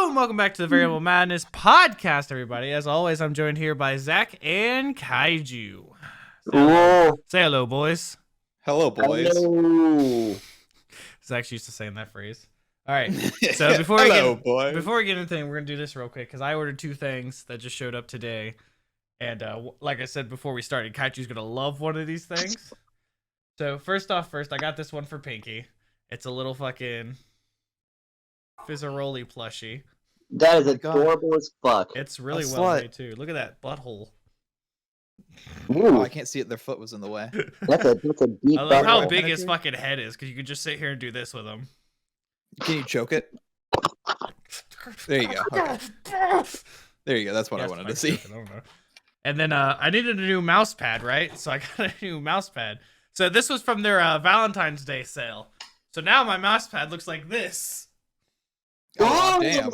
and welcome back to the Variable Madness podcast, everybody. As always, I'm joined here by Zach and Kaiju. Say hello, boys. Hello, boys. Hello. Zach's used to saying that phrase. All right, so before we get into anything, we're going to do this real quick, because I ordered 2 things that just showed up today. And like I said bore we started, Kaiju's going to love one of these things. So first, I got this one for Pinky. It's a little fucking Fizzaroli plushie. That is adorable as fuck. It's really well made too. Look at that butthole. Oh, I can't see it. Their foot was in the way. That's a deep. I love how big his fucking head is, because you could just sit here and do this with him. Can you choke it? There you go. Okay. There you go. That's what I wanted to see. I don't know. And then I needed a new mouse pad, right? So I got a new mouse pad. So this was from their Valentine's Day sale. So now my mouse pad looks like this. Oh, damn.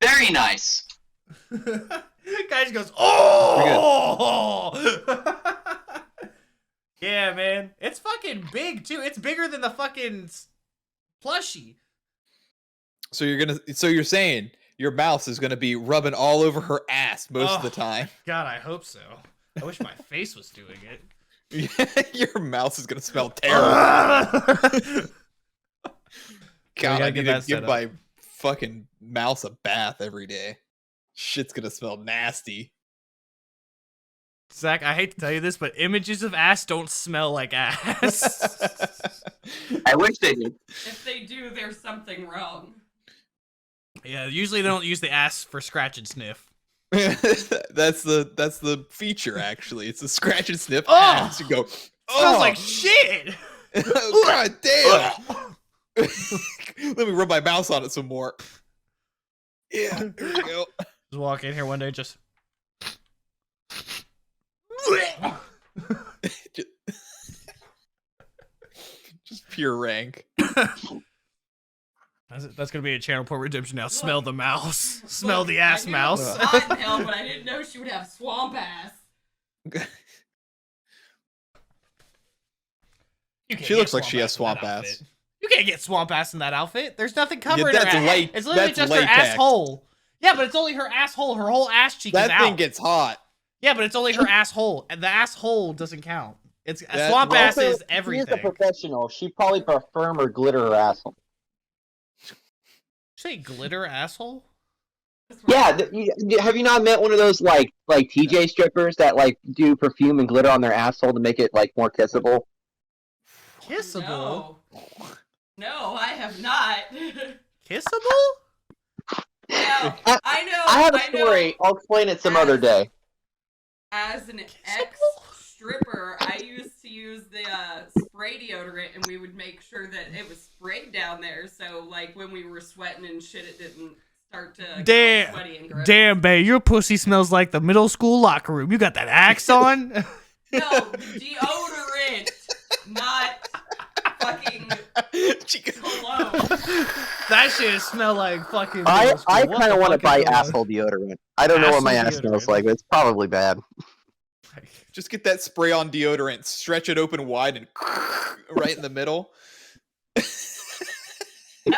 Very nice. Guy just goes, oh! Yeah, man. It's fucking big, too. It's bigger than the fucking plushie. So you're saying your mouse is gonna be rubbing all over her ass most of the time? God, I hope so. I wish my face was doing it. Your mouse is gonna smell terrible. God, I need to give my fucking mouse a bath every day. Shit's gonna smell nasty. Zach, I hate to tell you this, but images of ass don't smell like ass. I wish they did. If they do, there's something wrong. Yeah, usually they don't use the ass for scratch and sniff. That's the feature, actually. It's a scratch and sniff ass. You go, smells like shit. God damn. Let me rub my mouse on it some more. Yeah, here we go. Just walk in here one day, just pure rank. That's gonna be a channel port redemption now. Smell the mouse. Smell the ass mouse. Hot hell, but I didn't know she would have swamp ass. She looks like she has swamp ass. You can't get swamp ass in that outfit. There's nothing covering her ass. It's literally that's just latex. her asshole. Yeah, but it's only her asshole. Her whole ass cheek is out. That thing gets hot. Yeah, but it's only her asshole. And the asshole doesn't count. It's swamp ass is everything. She's a professional. She'd probably prefer or glitter her asshole. Say glitter asshole? Yeah, have you not met one of those like TJ strippers that like do perfume and glitter on their asshole to make it like more kissable? Kissable? No, I have not. Kissable? Yeah, I know. I have a story. I'll explain it some other day. As an ex-stripper, I used to use the spray deodorant, and we would make sure that it was sprayed down there, so like when we were sweating and shit, it didn't start to get sweaty and gross. Damn, babe, your pussy smells like the middle school locker room. You got that Axe on? No, deodorant, not fucking cologne. That shit smell like fucking. I kind of want to buy asshole deodorant. I don't know what my ass smells like, but it's probably bad. Just get that spray on deodorant, stretch it open wide, and right in the middle.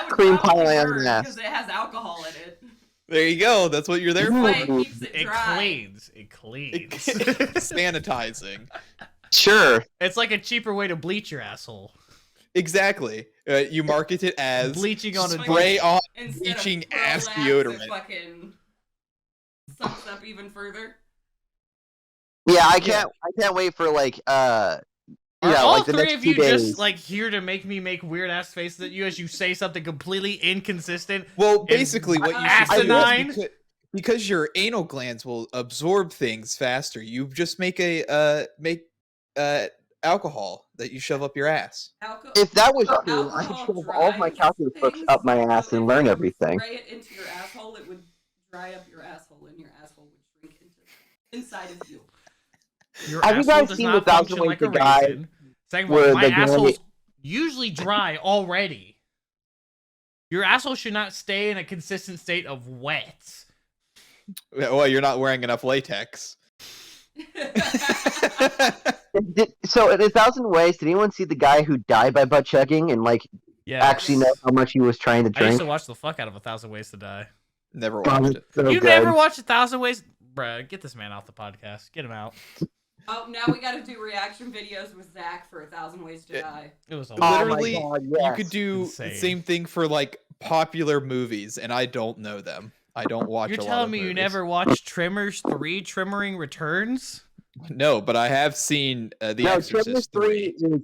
Cream pie on the ass. Because it has alcohol in it. There you go. That's what you're there for. It keeps it dry. It cleans. Sanitizing. Sure. It's like a cheaper way to bleach your asshole. Exactly. You market it as bleaching on a spray on Instead bleaching of ass Prolax, deodorant. it fucking sucks up even further. Yeah, I can't wait for like Are all like the three next of you 2 days. just like here to make me make weird ass faces at you as you say something completely inconsistent? Well, basically, what you should do is because your anal glands will absorb things faster. You just make alcohol that you shove up your ass. If that was true, I could shove all of my calculus books up my ass and learn everything. Spray it into your asshole, it would dry up your asshole, and your asshole would shrink inside of you. Have you guys seen 1,000 Ways to Die? Second of all, my asshole's usually dry already. Your asshole should not stay in a consistent state of wet. Well, you're not wearing enough latex. So in 1,000 Ways, did anyone see the guy who died by butt chugging and like Yeah. actually know how much he was trying to I used drink. to watch the fuck out of 1,000 Ways to Die. Never Oh, watched it's it. so You good. never watched 1,000 Ways? Bruh, get this man off the podcast. Get him out. Oh, now we gotta do reaction videos with Zach for 1,000 Ways to Die. It was a Literally, Oh my God, you yes. could do Insane. the same thing for like popular movies, and I don't know them. I don't watch. You're a lot telling of me you movies. never watched Tremors 3 Tremoring Returns? No, but I have seen The No, Tremors Exorcist 3 is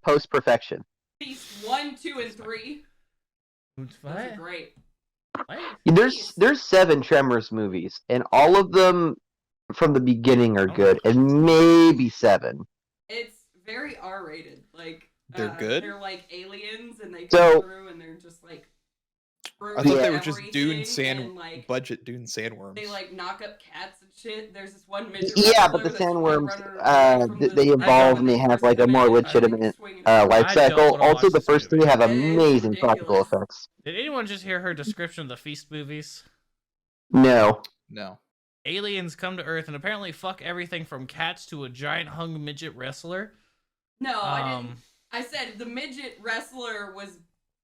post perfection. Beast 1, 2, and 3. Those are What? great. What? There's 7 Tremors movies, and all of them from the beginning are good, and maybe 7. It's very R-rated. Like They're good? They're like aliens, and they So- come through, and they're just like. I thought they were everything, just Dune and, like, budget Dune sandworms. They like knock up cats and shit. There's this one midget. Yeah, but the wrestler that's sandworms, running from they the- evolve and they have like a more legitimate life I don't cycle. wanna Also, watch the this first 3 movie. have It's amazing practical ridiculous. effects. Did anyone just hear her description of the Feast movies? No. No. Aliens come to Earth and apparently fuck everything from cats to a giant hung midget wrestler. No, I didn't. I said the midget wrestler was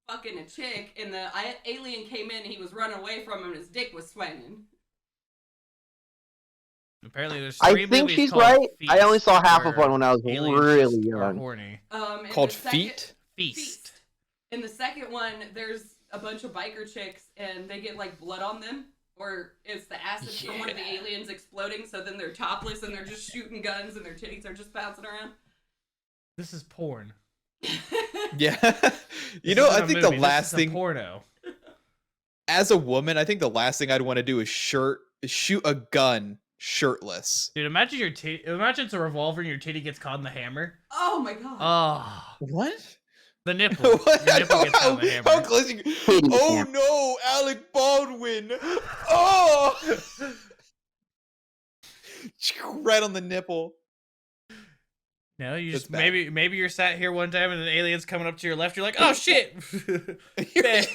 fucking a chick, and the alien came in, and he was running away from him, and his dick was swinging. Apparently, there's I 3 think movies she's called right. Feast, I only saw half of where one when I was aliens really just are young. horny. And Called the second- Feet? Feast. In the second one, there's a bunch of biker chicks, and they get like blood on them, or it's the acid from one of the aliens exploding. So then they're topless and they're just shooting guns, and their titties are just bouncing around. This is porn. Yeah. This You know, isn't I a think movie, the last this is a thing, porno. as a woman, I think the last thing I'd want to do is shoot a gun shirtless. Dude, imagine your imagine it's a revolver and your titty gets caught in the hammer. Oh my god. Oh, What? the nipple. Your nipple gets caught in the hammer. How close you... Oh no, Alec Baldwin! Oh! Right on the nipple. No, you That's just bad. maybe you're sat here one time and an alien's coming up to your left. You're like, oh shit!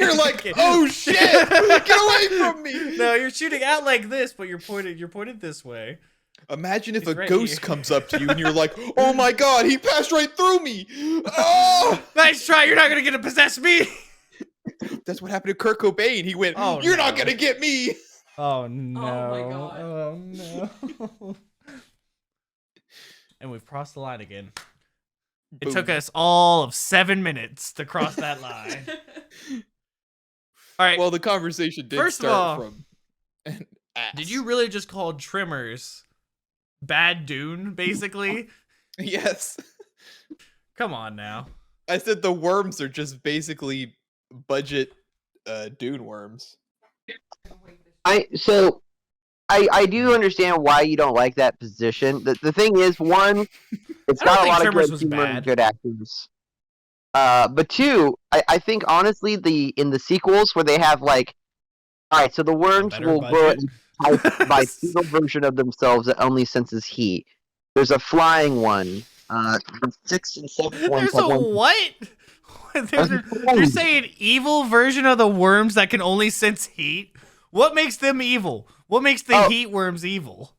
You're like, oh shit! Get away from me! No, you're shooting out like this, but you're pointed this way. Imagine if He's a right ghost here. comes up to you and you're like, oh my god, he passed right through me! Oh! Nice try. You're not gonna get to possess me. That's what happened to Kurt Cobain. He went, Oh, you're no. not gonna get me! Oh no! my God. Oh no! And we've crossed the line again. It Boom. took us all of 7 minutes to cross that line. All right. Well, the conversation did First of start all, from an ass. Did you really just call Tremors bad Dune, basically? Yes. Come on now. I said the worms are just basically budget dune worms. I do understand why you don't like that position. The thing is, one, it's I don't got a think lot of Tremors good was humor and bad. good actors. But two, I think honestly, in the sequels where they have like, all right, so the worms better will grow budget. a bipedal version of themselves that only senses heat. There's a flying one. The 6th and 7th ones There's have a one. what? You're saying evil version of the worms that can only sense heat? What makes them evil? What makes the heat worms evil?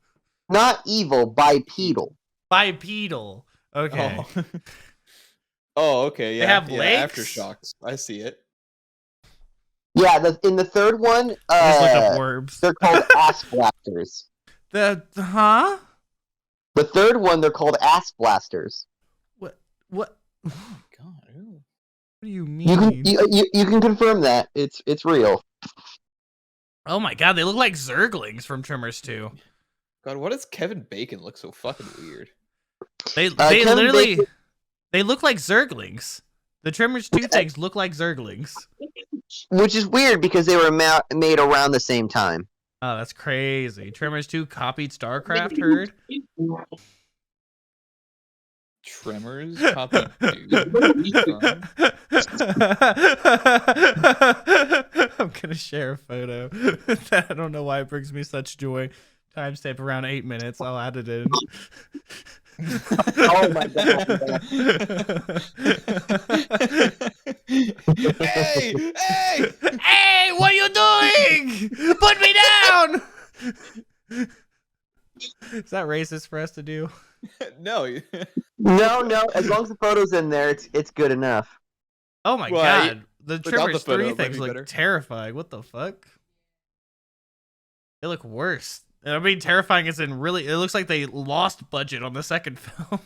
Not evil, bipedal. Bipedal. Okay. Oh, oh okay. Yeah. have yeah, legs? Aftershocks. I see it. Yeah, in the third one, Let's look up worms. they're called ass blasters. Huh? The third one, they're called ass blasters. What? Oh God. Ew. What do you mean? You can confirm that it's real. Oh my god, they look like Zerglings from Tremors 2. God, why does Kevin Bacon look so fucking weird? They Kevin literally Bacon- they look like Zerglings. The Tremors 2 things look like Zerglings. Which is weird because they were made around the same time. Oh, that's crazy. Tremors 2 copied StarCraft, heard? Tremors? Copy dude. I'm gonna share a photo that I don't know why it brings me such joy. Timestamp around 8 minutes. I'll add it in. Oh my god. Hey! Hey! Hey, what are you doing? Put me down! Is that racist for us to do? No. No, as long as the photo's in there, it's good enough. Oh my Well, god, the without the Tremors photo, 3 it might things be look better. terrifying. What the fuck? They look worse. And I mean, terrifying is in really. It looks like they lost budget on the second film.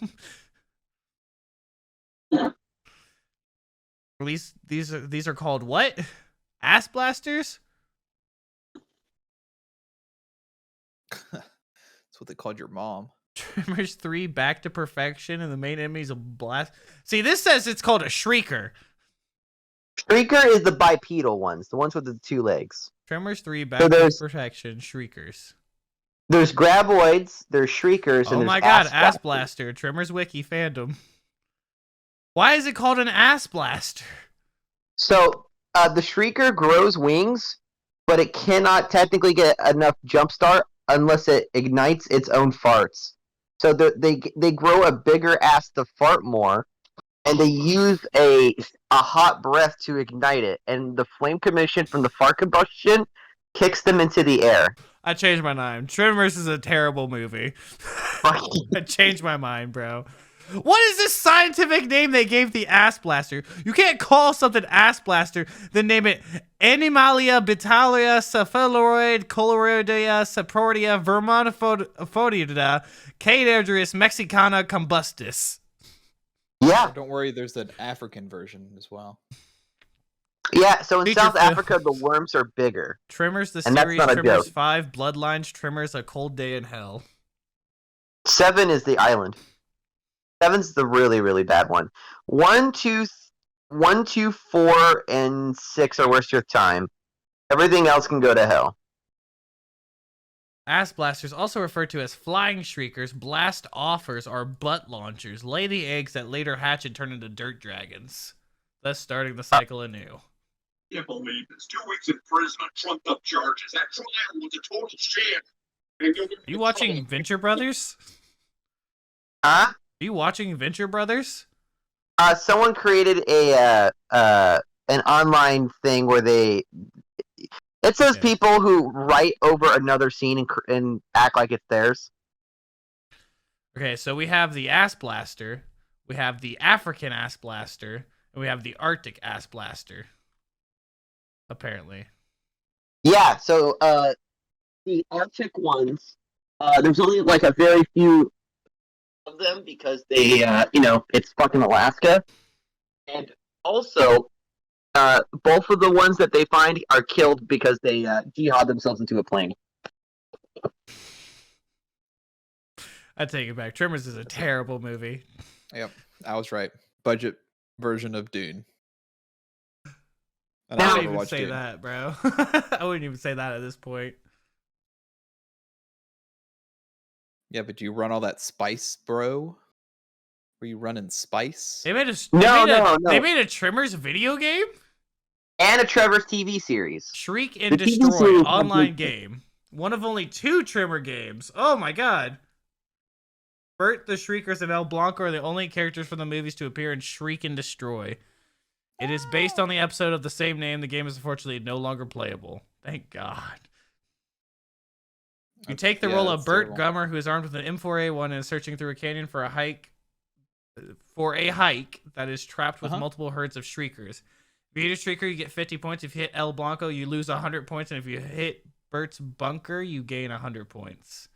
At least these are called what? Ass blasters? That's what they called your mom. Tremors 3 Back to Perfection, and the main enemy's a blast. See, this says it's called a Shrieker. Shrieker is the bipedal ones, the ones with the 2 legs. Tremors 3 Back to Perfection, Shriekers. There's Graboids, there's Shriekers, and Oh there's my god, Ass Ass Blaster. Tremors Wiki fandom. Why is it called an Ass Blaster? So, the Shrieker grows wings, but it cannot technically get enough jump start unless it ignites its own farts. So they grow a bigger ass to fart more, and they use a hot breath to ignite it, and the flame commission from the fart combustion kicks them into the air. I changed my mind. Tremors is a terrible movie. I changed my mind, bro. What is this scientific name they gave the Ass Blaster? You can't call something Ass Blaster, then name it Animalia Bitalia Cephaloid Coloroidea Saprodia Vermonophodia Caderdris Mexicana Combustus. Yeah. Don't worry, there's an African version as well. Yeah, so in Feature South film. Africa, the worms are bigger. Tremors, the And that's series, not a Tremors joke. 5, Bloodlines, Tremors, A Cold Day in Hell. 7 is the island. 7's the really, really bad one. 1, 2, 4, and 6 are worth your time. Everything else can go to hell. Ass blasters, also referred to as flying shriekers, blast offers, or butt launchers, lay the eggs that later hatch and turn into dirt dragons, thus starting the cycle anew. Can't believe this. 2 weeks in prison on trumped up charges. That trial was a total sham. Are you watching Venture Brothers? Huh? Are you watching Venture Brothers? Someone created an online thing where it says Okay. people who write over another scene and act like it's theirs. Okay, so we have the Ass Blaster, we have the African Ass Blaster, and we have the Arctic Ass Blaster. Apparently. Yeah, so the Arctic ones, there's only like a very few of them because they, it's fucking Alaska. And also, both of the ones that they find are killed because they jihad themselves into a plane. I take it back. Tremors is a terrible movie. Yep, I was right. Budget version of Dune. And I I've wouldn't never even watched say Dune. that, bro. I wouldn't even say that at this point. Yeah, but do you run all that spice, bro? Were you running spice? They made a No. They made a Tremors video game? And a Trevor's TV series. Shriek and The TV Destroy series online has- game. One of only 2 Tremor games. Oh my god. Bert, the Shriekers, and El Blanco are the only characters from the movies to appear in Shriek and Destroy. It is based on the episode of the same name. The game is unfortunately no longer playable. Thank God. You take the role of Bert Gummer, who is armed with an M4A1 and is searching through a canyon for a hike that is trapped with multiple herds of Shriekers. If you hit a Shrieker, you get 50 points. If you hit El Blanco, you lose 100 points. And if you hit Bert's bunker, you gain 100 points.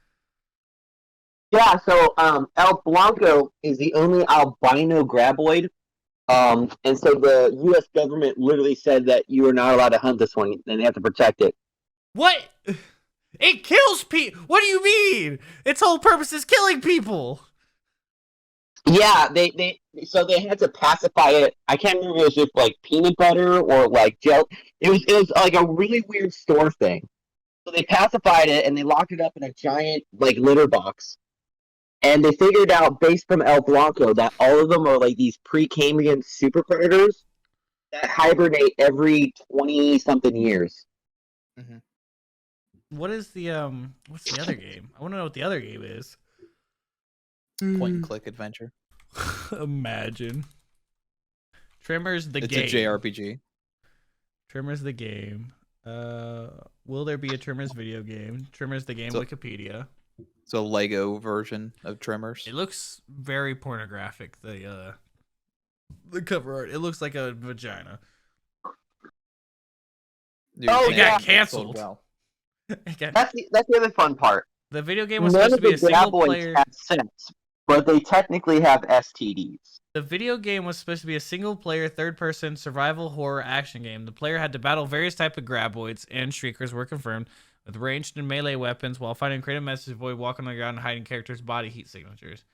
Yeah, so El Blanco is the only albino graboid. And so the U.S. government literally said that you are not allowed to hunt this one, and they have to protect it. What? It kills people. What do you mean? Its whole purpose is killing people. Yeah, they had to pacify it. I can't remember if it was just like peanut butter or like gel. It was like a really weird store thing. So they pacified it and they locked it up in a giant like litter box. And they figured out, based from El Blanco, that all of them are like these Precambrian super predators that hibernate every 20-something years. Mhm. What is the what's the other game? I want to know what the other game is. Point and click adventure. Imagine. Tremors the It's game. a JRPG. Tremors the game. Will there be a Tremors video game? Tremors the game So- Wikipedia. It's a Lego version of Tremors. It looks very pornographic. The The cover art. It looks like a vagina. Dude, Oh, It got yeah. canceled. Well. That's the other fun part. The video game was None supposed of to be the a single graboids player. have sex, but they technically have STDs. The video game was supposed to be a single-player, third-person survival horror action game. The player had to battle various types of graboids, and shriekers were confirmed, with ranged and melee weapons while fighting creative methods to avoid walking on the ground and hiding characters' body heat signatures.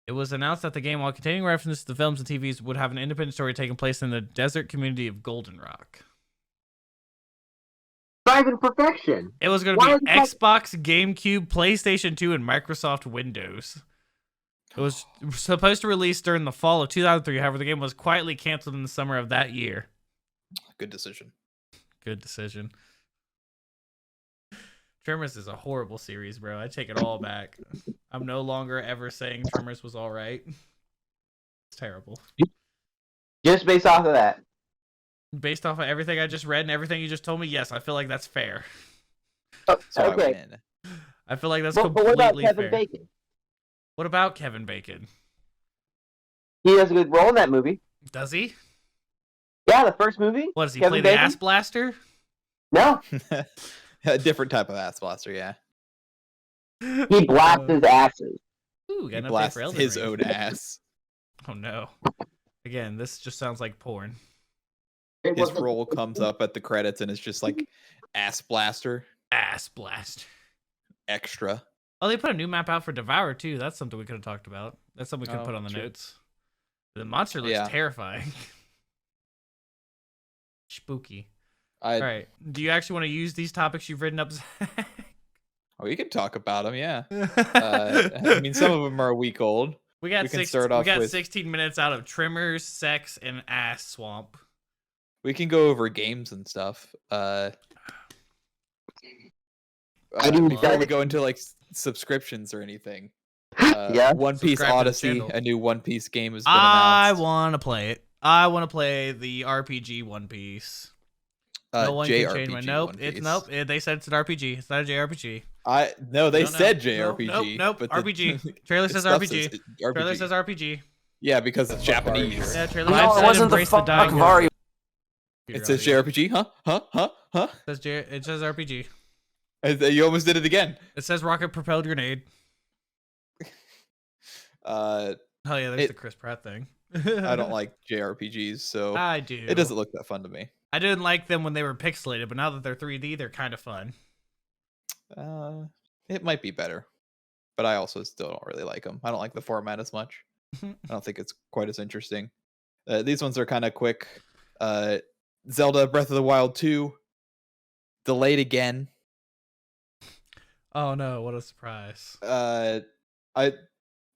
It was announced that the game, while containing references to the films and TVs, would have an independent story taking place in the desert community of Golden Rock. Driving perfection. It was going Why to is be that- Xbox, GameCube, PlayStation 2, and Microsoft Windows. It was supposed to release during the fall of 2003. However, the game was quietly canceled in the summer of that year. Good decision. Good decision. Tremors is a horrible series, bro. I take it all back. I'm no longer ever saying Tremors was all right. It's terrible. Just based off of that. Based off of everything I just read and everything you just told me, yes, I feel like that's fair. Oh, So I okay. win. I feel like that's But what about completely Kevin fair. Bacon? What about Kevin Bacon? He has a good role in that movie. Does he? Yeah, the first movie. What does he Kevin play? Bacon? The ass blaster? No, A different type of ass blaster, yeah. he blasts his asses. Ooh, He got an update blasts for Elden his Ring. own ass. Oh no. Again, this just sounds like porn. It His wasn't- role comes up at the credits and it's just like ass blaster Ass blast. extra. Oh, they put a new map out for Devour too. That's something we could have talked about. That's something we could Oh, put on the true. notes. The monster looks Yeah. terrifying. Spooky. I All right. Do you actually want to use these topics you've written up? we can talk about them, yeah. I mean, some of them are a week old. we got we can 16, start off we got with- 16 minutes out of Tremors, sex, and ass swamp. We can go over games and stuff. do Before we that- go into like subscriptions or anything. Yeah. One Piece Subscribe to the Odyssey, channel. a new One Piece game has been I announced. want to play it. I want to play the RPG One Piece. No one can change my nope. One It's Piece. nope. They said it's an RPG. It's not a JRPG. No, they Don't know. said Nope, JRPG. Nope. but the- RPG. Trailer the says stuff RPG. says RPG. Trailer says RPG. Yeah, because it's Japanese. Yeah, trailer No, said it wasn't the embrace the dying TheMadVari. It says JRPG, huh? It says RPG. You almost did it again. It says rocket propelled grenade. I Oh yeah, there's It- the Chris Pratt thing. don't like JRPGs, so I do. it doesn't look that fun to me. I didn't like them when they were pixelated, but now that they're 3D, they're kind of fun. It might be better, but I also still don't really like them. I don't like the format as much. I don't think it's quite as interesting. These ones are kind of quick. Zelda Breath of the Wild 2 delayed again. Oh no, what a surprise. I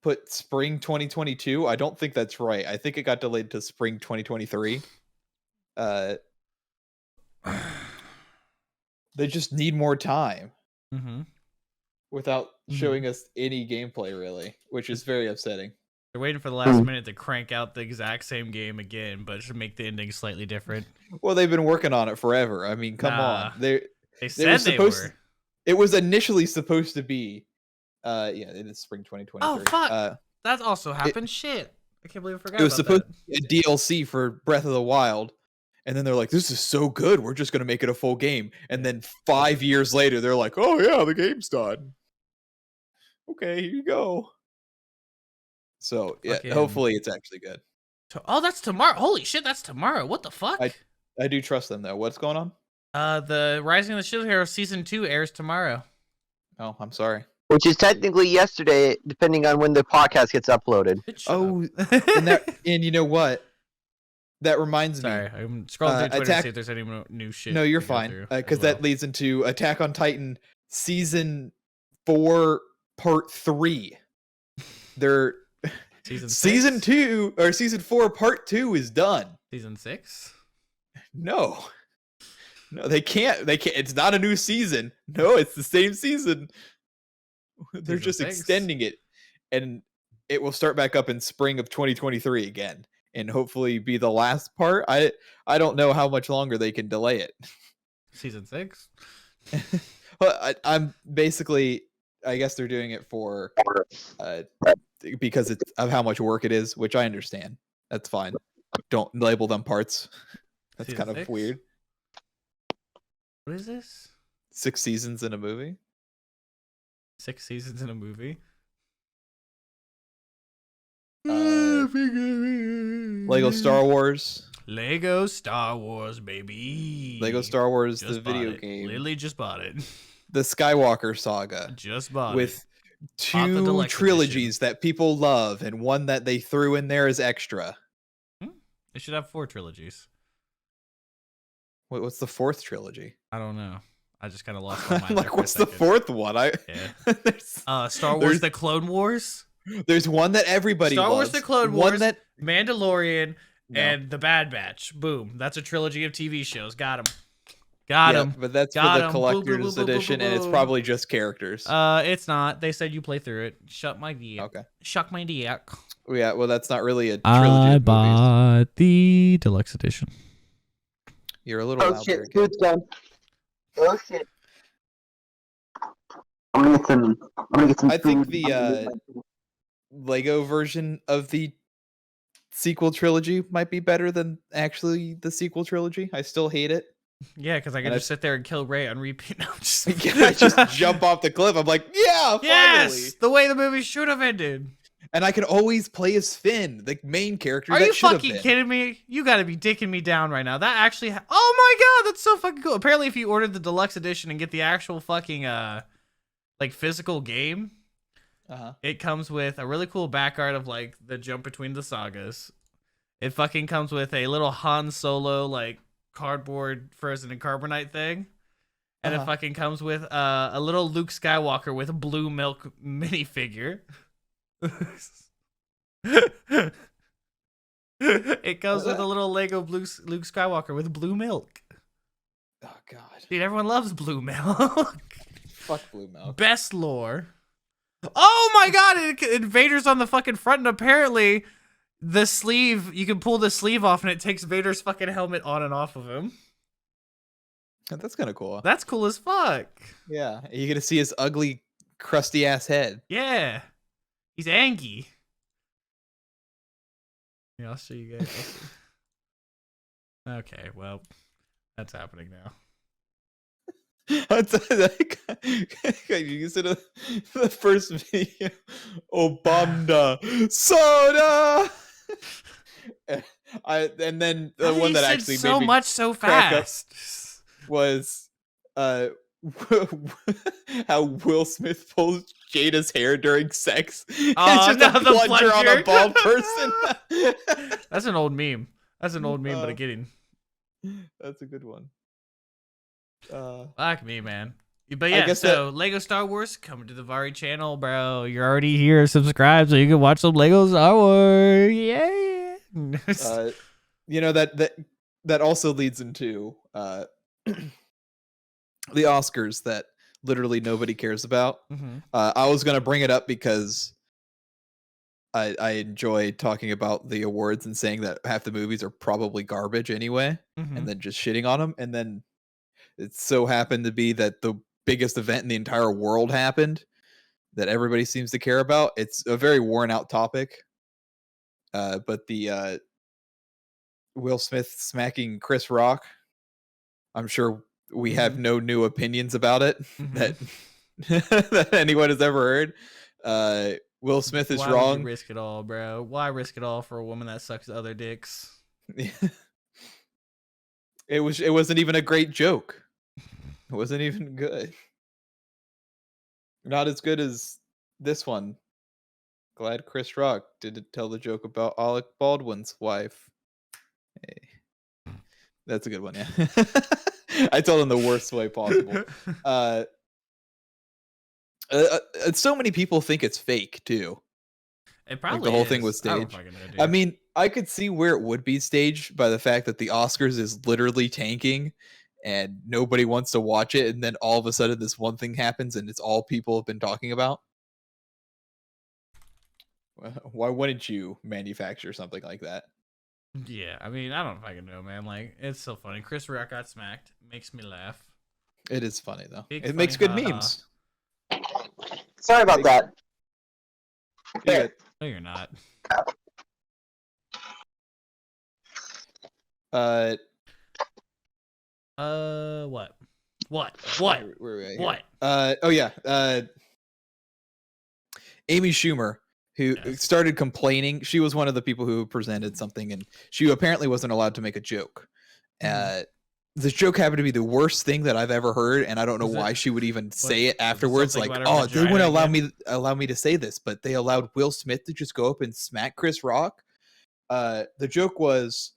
put spring 2022. I don't think that's right. I think it got delayed to spring 2023. They just need more time Mm-hmm. without Mhm. showing us any gameplay, really, which is very upsetting. They're waiting for the last minute to crank out the exact same game again, but to make the ending slightly different. Well, they've been working on it forever. I mean, come Nah. on. They They were said they supposed were. to- It was initially supposed to be yeah, it is spring 2023. Oh fuck! That also happened. Shit! I can't believe I forgot It was about supposed that. to be a DLC for Breath of the Wild, and then they're like, "This is so good, we're just gonna make it a full game." And then 5 years later, they're like, "Oh yeah, the game's done." Okay, here you go. So yeah, Fucking- hopefully it's actually good. Oh, that's tomorrow. Holy shit, that's tomorrow. What the fuck? I do trust them though. What's going on? The Rising of the Shield Hero season 2 airs tomorrow. Oh, I'm sorry. Which is technically yesterday, depending on when the podcast gets uploaded. Bitch, shut Oh, up. and you know what? That reminds Sorry, me. I'm scrolling through Twitter to Attack- see if there's any new shit. No, you're to go fine. through Because as well. that leads into Attack on Titan season 4, part 3. They're season season 6? 2 or season 4, part 2 is done. Season 6? No, they can't. It's not a new season. No, it's the same season. They're Season just 6? extending it, and it will start back up in spring of 2023 again, and hopefully be the last part. I don't know how much longer they can delay it. Season 6? But I'm basically, I guess they're doing it for because it's of how much work it is, which I understand. That's fine. Don't label them parts. That's Season kind of 6? weird. What is this? 6 seasons in a movie. 6 seasons in a movie. Lego Star Wars. Lego Star Wars, baby. Lego Star Wars, Just the bought video it. game. Literally just bought it. The Skywalker saga. Just bought with it. Bought the 2 deluxe trilogies edition. that people love and one that they threw in there as extra. They should have 4 trilogies. What's the 4th trilogy? I don't know. I just kind of lost my mind. I'm like, what's the 4th one? Yeah. Star Wars: The Clone Wars. There's one that everybody Star loves. Wars: The Clone one Wars. That Mandalorian and The Bad Batch. Boom. That's a trilogy of TV shows. Got him. Got him. But that's Got for the 'em. collector's Boom, boom, boom, edition, boom, and it's boom. probably just characters. It's not. They said you play through it. Shut my dick. Okay. Shuck my dick. Yeah, well, that's not really a trilogy I of movies. bought the deluxe edition. You're a little Oh loud shit, there, kid. food's done. Oh shit. I'm gonna get some I think food. the Lego version of the sequel trilogy might be better than actually the sequel trilogy. I still hate it. Yeah, because I can And just sit there and kill Ray on repeat. No, I'm just... I just jump off the cliff. I'm like, yeah, finally. Yes, the way the movie should have ended. And I can always play as Finn, the main character. Are that you should have fucking been. kidding me? You got to be dicking me down right now. That actually, oh my god, that's so fucking cool. Apparently, if you ordered the deluxe edition and get the actual fucking like physical game, it comes with a really cool back art of like the jump between the sagas. It fucking comes with a little Han Solo like cardboard frozen in carbonite thing. And it fucking comes with a little Luke Skywalker with a blue milk minifigure. It comes with a little Lego Luke Skywalker with blue milk. Oh god. Dude, everyone loves blue milk. Fuck blue milk. Best lore. Oh my god, Vader's on the fucking front, and apparently the sleeve, you can pull the sleeve off and it takes Vader's fucking helmet on and off of him. That's kind of cool. That's cool as fuck. Yeah, you get to see his ugly, crusty ass head. Yeah. He's Angie. Yeah, I'll show you guys. Okay, well, that's happening now. You said the first video, Obama soda. And then the one that actually so made me much so crack up fast was how Will Smith pulls Jada's hair during sex. Oh, it's just no, a the plunger on a plunger. bald person. That's an old meme. That's an old meme, but I'm kidding. That's a good one. Fuck me, man. But yeah, so Lego Star Wars coming to the Vari channel, bro. You're already here. Subscribe so you can watch some Lego Star Wars. Yeah. You know that also leads into the Oscars that literally nobody cares about. I was gonna bring it up because I enjoy talking about the awards and saying that half the movies are probably garbage anyway, and then just shitting on them. And then it so happened to be that the biggest event in the entire world happened that everybody seems to care about. It's a very worn out topic. But the Will Smith smacking Chris Rock, I'm sure we have no new opinions about it that that anyone has ever heard. Will Smith is Why wrong. would you risk it all, bro? Why risk it all for a woman that sucks other dicks? It wasn't even a great joke. It wasn't even good. Not as good as this one. Glad Chris Rock didn't tell the joke about Alec Baldwin's wife. Hey. That's a good one, yeah. I told him the worst way possible. So many people think it's fake too. It probably the whole is. thing was I don't staged. fucking know, dude. I mean, I could see where it would be staged by the fact that the Oscars is literally tanking and nobody wants to watch it, and then all of a sudden this one thing happens and it's all people have been talking about. Why wouldn't you manufacture something like that? Yeah, I mean, I don't fucking know, man. Like, it's so funny. Chris Rock got smacked. Makes me laugh. It is funny though. Big It makes funny good ha-ha. memes. Sorry about that. Yeah. No, you're not. Uh, What? where are we at here? What? Oh yeah. Amy Schumer, who started complaining. She was one of the people who presented something, and she apparently wasn't allowed to make a joke. This joke happened to be the worst thing that I've ever heard, and I don't know why she would even say it afterwards. Like, oh, they wouldn't allow me to say this, but they allowed Will Smith to just go up and smack Chris Rock. The joke was,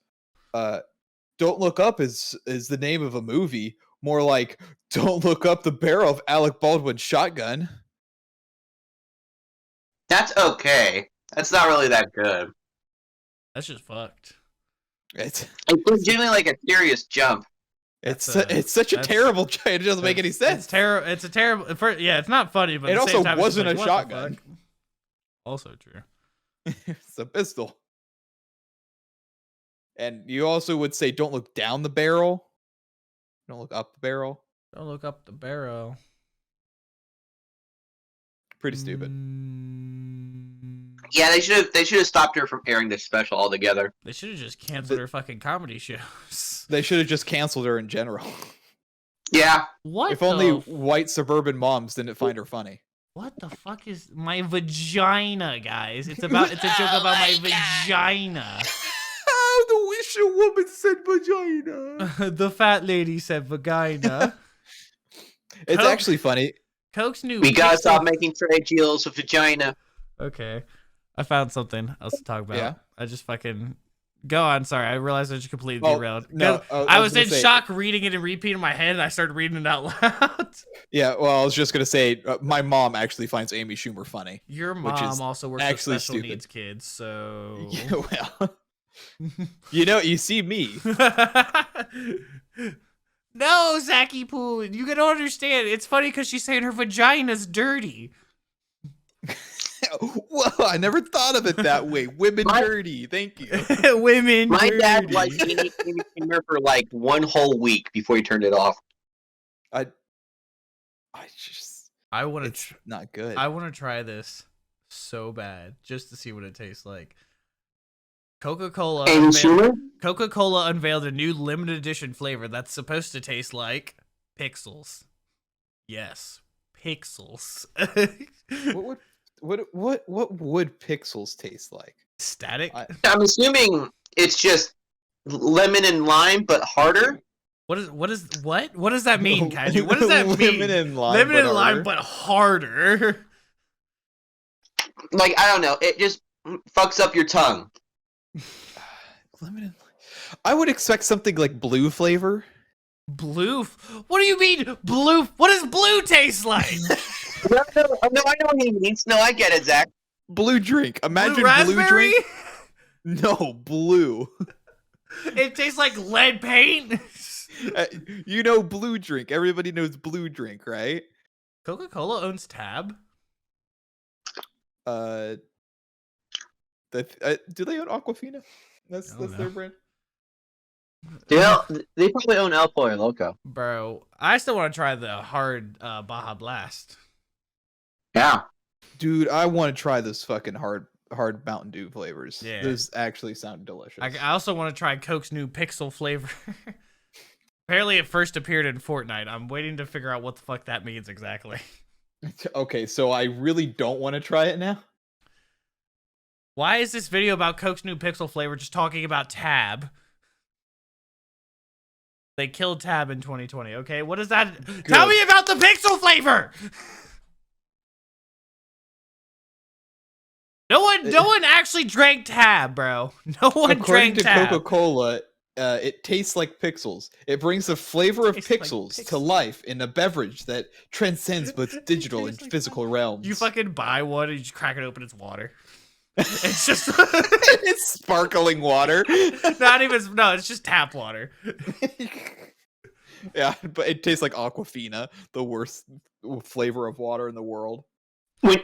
"Don't Look Up" is the name of a movie. More like, "Don't look up the barrel of Alec Baldwin's shotgun." That's okay. That's not really that good. That's just fucked. It's genuinely like a serious jump. It's such a terrible joke. It doesn't make any sense. It's a terrible. It's not funny, but it at the also same time, wasn't like, a shotgun. Also true. It's a pistol. And you also would say, "Don't look down the barrel. Don't look up the barrel." Don't look up the barrel. Pretty stupid. Yeah, they should have stopped her from airing this special altogether. They should have just canceled her fucking comedy shows. They should have just canceled her in general. Yeah. What? If only white suburban moms didn't find her funny. What the fuck is my vagina, guys? It's a joke about my vagina. The wish a woman said vagina. The fat lady said vagina. It's actually funny. Coke's new. We gotta stop making trade deals with vagina. Okay, I found something else to talk about. Yeah. I just fucking go on. Sorry, I realized I just completely derailed. No, I was in shock reading it and repeating in my head, and I started reading it out loud. Yeah, well, I was just gonna say, my mom actually finds Amy Schumer funny. Your mom also works with special needs kids, so yeah, well, you see me. No, Zachy Poo, you don't understand. It's funny because she's saying her vagina's dirty. Whoa, I never thought of it that way. Women dirty. Thank you. Women My dirty. dad liked Amy Schumer for like one whole week before he turned it off. I want to. Not good. I want to try this so bad just to see what it tastes like. Coca-Cola unveiled a new limited edition flavor that's supposed to taste like pixels. Yes, pixels. What would pixels taste like? Static? I'm assuming it's just lemon and lime, but harder. What does that mean, Kaiju? What does that mean? Lemon and lime, but harder. Like, I don't know. It just fucks up your tongue. I would expect something like blue flavor. Blue? What do you mean blue? What does blue taste like? No, I know what he means. No, I get it, Zach. Blue drink. Imagine blue drink. No, blue. It tastes like lead paint. Blue drink. Everybody knows blue drink, right? Coca-Cola owns Tab. Do they own Aquafina? That's their brand. They probably own El Pollo Loco. Bro, I still want to try the hard Baja Blast. Yeah. Dude, I want to try this fucking hard Mountain Dew flavors. Yeah. Those actually sound delicious. I also want to try Coke's new Pixel flavor. Apparently it first appeared in Fortnite. I'm waiting to figure out what the fuck that means exactly. Okay, so I really don't want to try it now? Why is this video about Coke's new Pixel flavor just talking about Tab? They killed Tab in 2020, okay? What is that? Good. Tell me about the Pixel flavor! No one actually drank Tab, bro. No one drank Tab. According to Coca-Cola, it tastes like pixels. It brings the flavor of pixels to life in a beverage that transcends both digital and physical realms. You fucking buy one and you just crack it open, it's water. It's just it's sparkling water. It's just tap water. Yeah, but it tastes like Aquafina, the worst flavor of water in the world.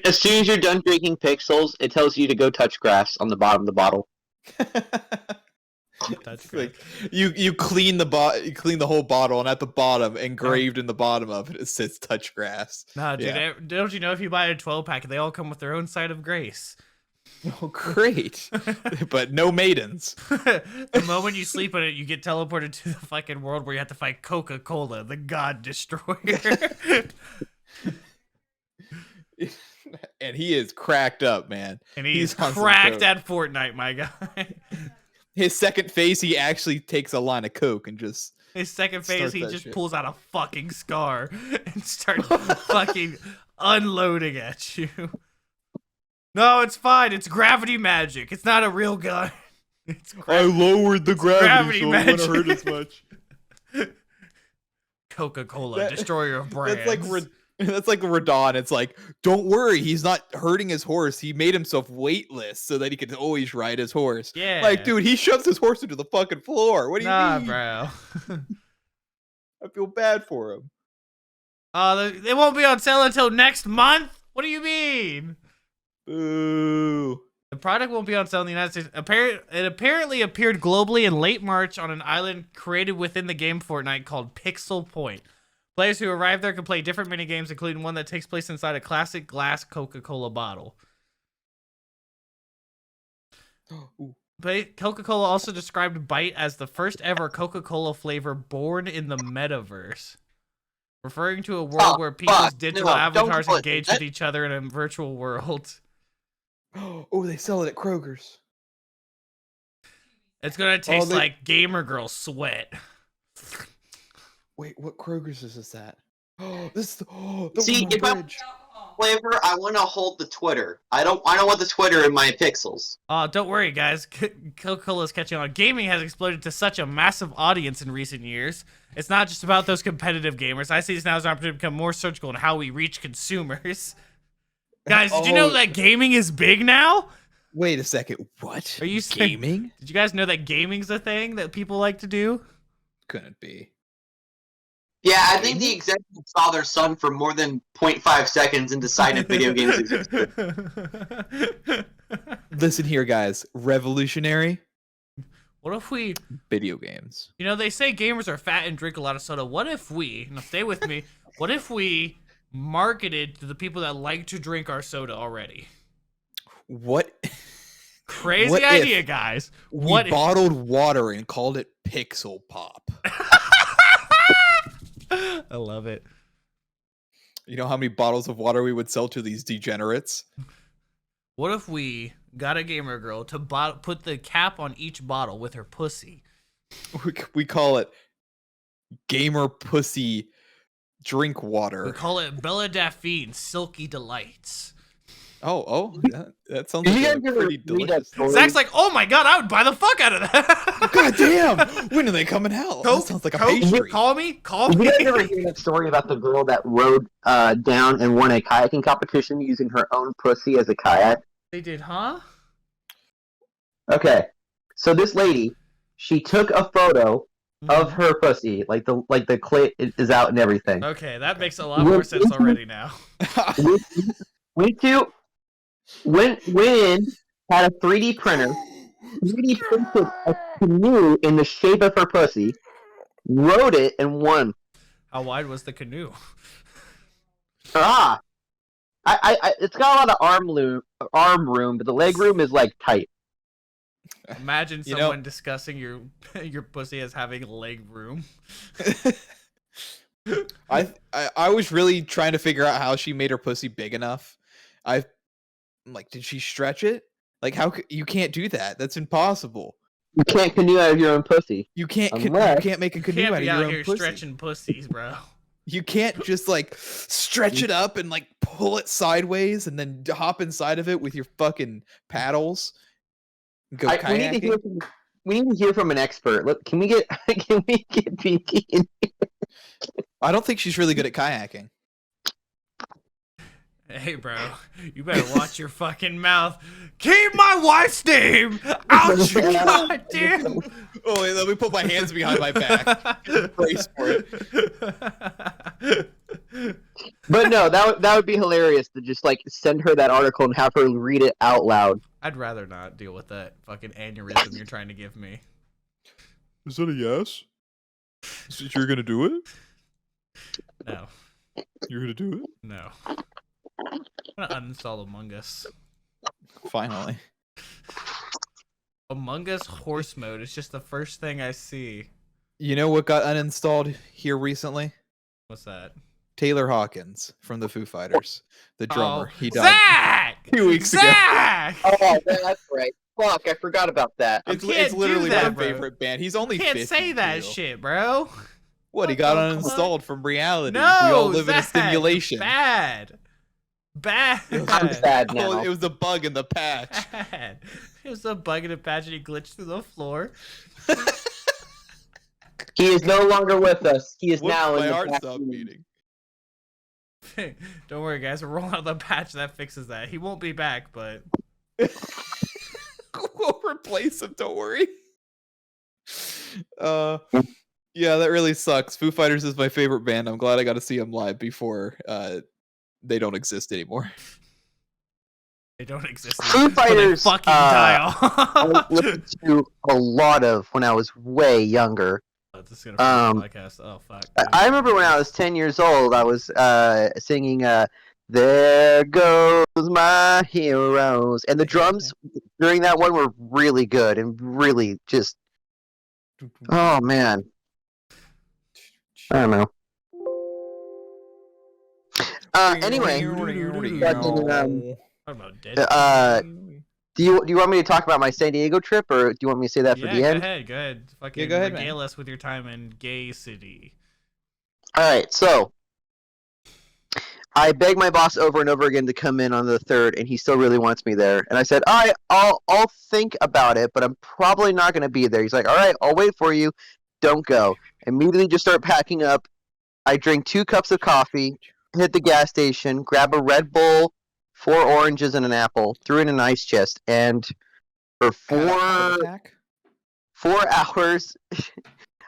As soon as you're done drinking pixels, it tells you to go touch grass on the bottom of the bottle. Like, you clean the whole bottle, and at the bottom, engraved in the bottom of it, it says "touch grass." Nah, dude, don't you know if you buy a 12-pack, they all come with their own side of grace? Oh, great. But no maidens. The moment you sleep in it, you get teleported to the fucking world where you have to fight Coca-Cola, the god destroyer. And he is cracked up, man. And he's on some cracked coke. at Fortnite, my guy. His second phase, he actually takes a line of coke and just... His second phase, Start he that just shit. pulls out a fucking scar and starts fucking unloading at you. No, it's fine. It's gravity magic. It's not a real gun. It's I lowered the gravity, gravity so it wouldn't hurt magic. as much. Coca-Cola, That- destroyer of brands. That's like Radon. It's like, don't worry, he's not hurting his horse. He made himself weightless so that he could always ride his horse. Yeah. Like, dude, he shoves his horse into the fucking floor. What do you mean? bro. I feel bad for him. They won't be on sale until next month? What do you mean? Ooh. The product won't be on sale in the United States. It apparently appeared globally in late March on an island created within the game Fortnite called Pixel Point. Players who arrive there can play different minigames, including one that takes place inside a classic glass Coca-Cola bottle. Ooh. Coca-Cola also described Byte as the first ever Coca-Cola flavor born in the metaverse, referring to a world where people's digital avatars engage with each other in a virtual world. Oh, they sell it at Kroger's. It's gonna taste like Gamer Girl sweat. Wait, what Kroger's is this at? Oh, this is the See, one on if I Bridge. flavor, I want to hold the Twitter. I don't want the Twitter in my pixels. Don't worry, guys. Coca-Cola is catching on. Gaming has exploded to such a massive audience in recent years. It's not just about those competitive gamers. I see this now as an opportunity to become more surgical in how we reach consumers. Guys, did you know that gaming is big now? Wait a second. What? Are you saying- gaming? Did you guys know that gaming's a thing that people like to do? Couldn't be. Yeah, I think the executives saw their son for more than 0.5 seconds and decided video games existed. Listen here, guys. Revolutionary What if we, video games. you know, they say gamers are fat and drink a lot of soda. What if we, now stay with me, what if we marketed to the people that like to drink our soda already? What? Crazy What idea, if guys. We What if, bottled water and called it Pixel Pop. I love it. You know how many bottles of water we would sell to these degenerates? What if we got a gamer girl to put the cap on each bottle with her pussy? We call it Gamer Pussy Drink We Water. call it Bella Daphne Silky Delights. That sounds Did you like guys ever pretty read that delicious. story? Zach's like, oh my god, I would buy the fuck out of that. God damn! When are they coming out? That Coke, sounds like a Coke, pastry. Call me. Did you guys ever hear that story about the girl that rode down and won a kayaking competition using her own pussy as a kayak? They did, huh? Okay, so this lady, she took a photo of her pussy, like the clit is out and everything. Okay, that makes a lot more sense already now. Went in, had a 3D printer, 3D printed a canoe in the shape of her pussy, wrote it, and won. How wide was the canoe? It's got a lot of arm room, but the leg room is like tight. Imagine You know- someone discussing your pussy as having leg room. I was really trying to figure out how she made her pussy big enough. I'm like, did she stretch it? Like, you can't do that. That's impossible. You can't canoe out of your own pussy. You can't Unless- you can't make a You canoe can't out of be your out own here pussy. stretching pussies, bro. You can't just like stretch it up and like pull it sideways and then hop inside of it with your fucking paddles. And go kayaking. We need to hear from an expert. Look, can we get Pinky in? I don't think she's really good at kayaking. Hey, bro, you better watch your fucking mouth. Keep my wife's name out your goddamn. Oh, wait, let me put my hands behind my back. Brace for it. But no, that would be hilarious to just like send her that article and have her read it out loud. I'd rather not deal with that fucking aneurysm you're trying to give me. Is that a yes? You're gonna do it? No, You're gonna do it? no. I'm gonna uninstall Among Us. Finally. Among Us horse mode is just the first thing I see. You know what got uninstalled here recently? What's that? Taylor Hawkins from the Foo Fighters, the drummer. Oh, He died Zach! 2 weeks ago. Zach! Oh, that's right. Fuck, I forgot about that. It's can't literally do that, my bro. favorite band. He's only You can't 50 say that too. shit, bro. What, he What got the uninstalled from reality. No, we all live in a Zach, simulation. Bad. I'm sad now. Oh, it was a bug in the patch. Bad. It was a bug in a patch and he glitched through the floor. He is no longer with us. He is Whoops, now in my the heart back stopped room. beating. Don't worry, guys. We're rolling out the patch that fixes that. He won't be back, but We'll replace him, don't worry. Yeah, that really sucks. Foo Fighters is my favorite band. I'm glad I got to see them live before they don't exist anymore. they don't exist. Foo until they Fighters, fucking die off. I listened to a lot of when I was way younger. This is gonna podcast. Oh fuck. I remember when I was 10 years old, I was singing "There Goes My Heroes," and the drums during that one were really good and really just. Oh man, I don't know. Anyway, What about dead? do you want me to talk about my San Diego trip, or do you want me to say that for Yeah, the go end? ahead. Go ahead. Fucking go ahead, man. regale us with your time in Gay City. All right, so I begged my boss over and over again to come in on the 3rd, and he still really wants me there. And I said, all right, I'll think about it, but I'm probably not going to be there. He's like, all right, I'll wait for you. Don't go. Immediately just start packing up. I drink 2 cups of coffee, hit the gas station, grab a Red Bull, 4 oranges, and an apple, threw in an ice chest, and for 4 hours...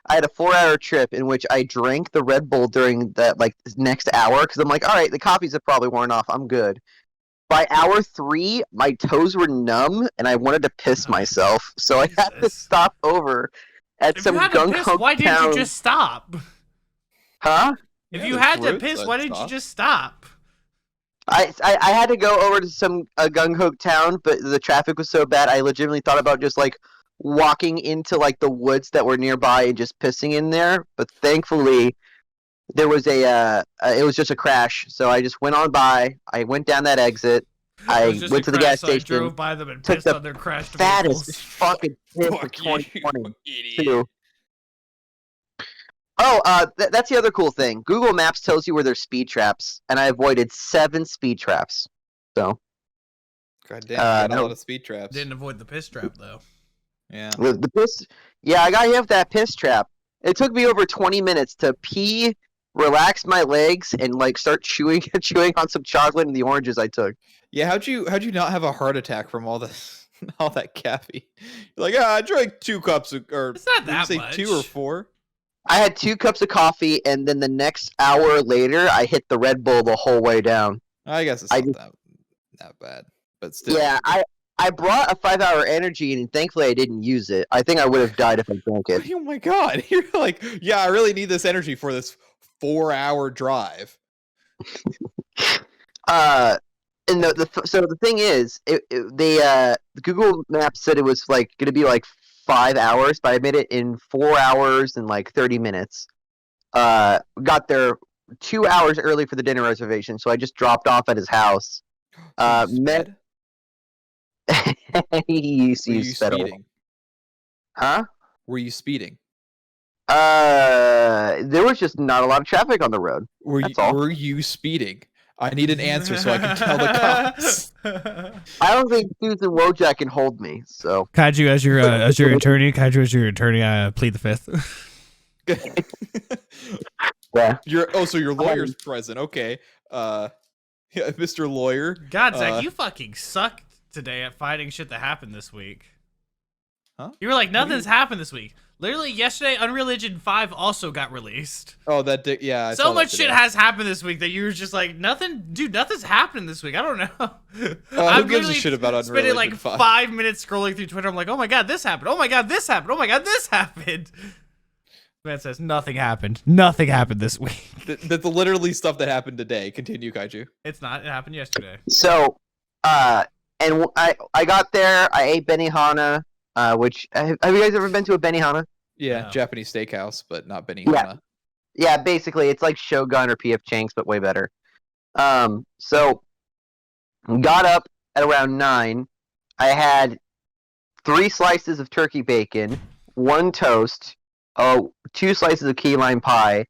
I had a 4-hour trip in which I drank the Red Bull during that next hour because I'm like, all right, the coffees have probably worn off. I'm good. By hour 3, my toes were numb and I wanted to piss myself, so I had to stop over at some gunk ho why didn't you just stop? Huh? If you had to piss, why didn't you just stop? I had to go over to some gung ho town, but the traffic was so bad I legitimately thought about just walking into the woods that were nearby and just pissing in there, but thankfully there was it was just a crash, so I just went on by. I went down that exit. I went to the gas station. I drove by them and took pissed the on their crashed fattest vehicles. fucking piss of Fuck 2020 you, too. Oh, that's the other cool thing. Google Maps tells you where there's speed traps, and I avoided 7 speed traps. So God damn, a lot of speed traps. Didn't avoid the piss trap though. Yeah. the piss, yeah, I got hit that piss trap. It took me over 20 minutes to pee, relax my legs, and start chewing on some chocolate and the oranges I took. Yeah, how'd you not have a heart attack from all this, all that caffeine? You're like, I drank 2 cups or It's not did you that say much. 2 or 4? I had 2 cups of coffee, and then the next hour later, I hit the Red Bull the whole way down. I guess it's not that bad, but still. Yeah, I brought a 5-hour energy, and thankfully I didn't use it. I think I would have died if I drank it. Oh my god, you're like, yeah, I really need this energy for this 4-hour drive. And so the thing is, Google Maps said it was going to be 5 hours, but I made it in 4 hours and 30 minutes. Got there 2 hours early for the dinner reservation, so I just dropped off at his house. Met. Were you speeding? Huh? Were you speeding? There was just not a lot of traffic on the road. Were you speeding? I need an answer so I can tell the cops. I don't think Susan Wojak can hold me. So Kaiju, as your attorney, I plead the 5th. Yeah. So your lawyer's present. Okay. Yeah, Mr. Lawyer. God, Zach, you fucking sucked today at finding shit that happened this week. Huh? You were like, nothing's happened this week. Literally, yesterday, Unreal Engine 5 also got released. Oh, yeah. I So saw much that shit today. has happened this week that you were just like, nothing's happening this week. I don't know. Who gives a shit about Unreal spending Engine like 5? 5 minutes scrolling through Twitter. I'm like, oh my god, this happened. Oh my god, this happened. Oh my god, this happened. Man says nothing happened. Nothing happened this week. That's literally stuff that happened today. Continue, Kaiju. It's not. It happened yesterday. So, And I got there. I ate Benihana, which have you guys ever been to a Benihana? Yeah, No. Japanese steakhouse, but not Benihana. Yeah, basically it's like Shogun or P.F. Chang's, but way better. So got up at around 9. I had 3 slices of turkey bacon, 1 toast, 2 slices of key lime pie,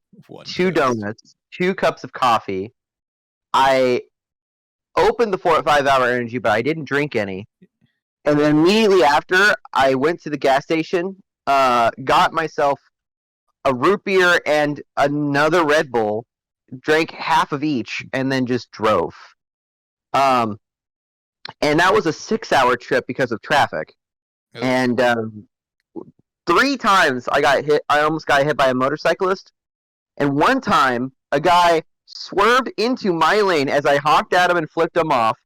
2 donuts, 2 cups of coffee. I opened the 4 or 5 hour energy, but I didn't drink any. And then immediately after, I went to the gas station, got myself a root beer and another Red Bull, drank half of each, and then just drove. And that was a 6-hour trip because of traffic. Oh. And 3 times I almost got hit by a motorcyclist. And 1 time, a guy swerved into my lane as I honked at him and flipped him off,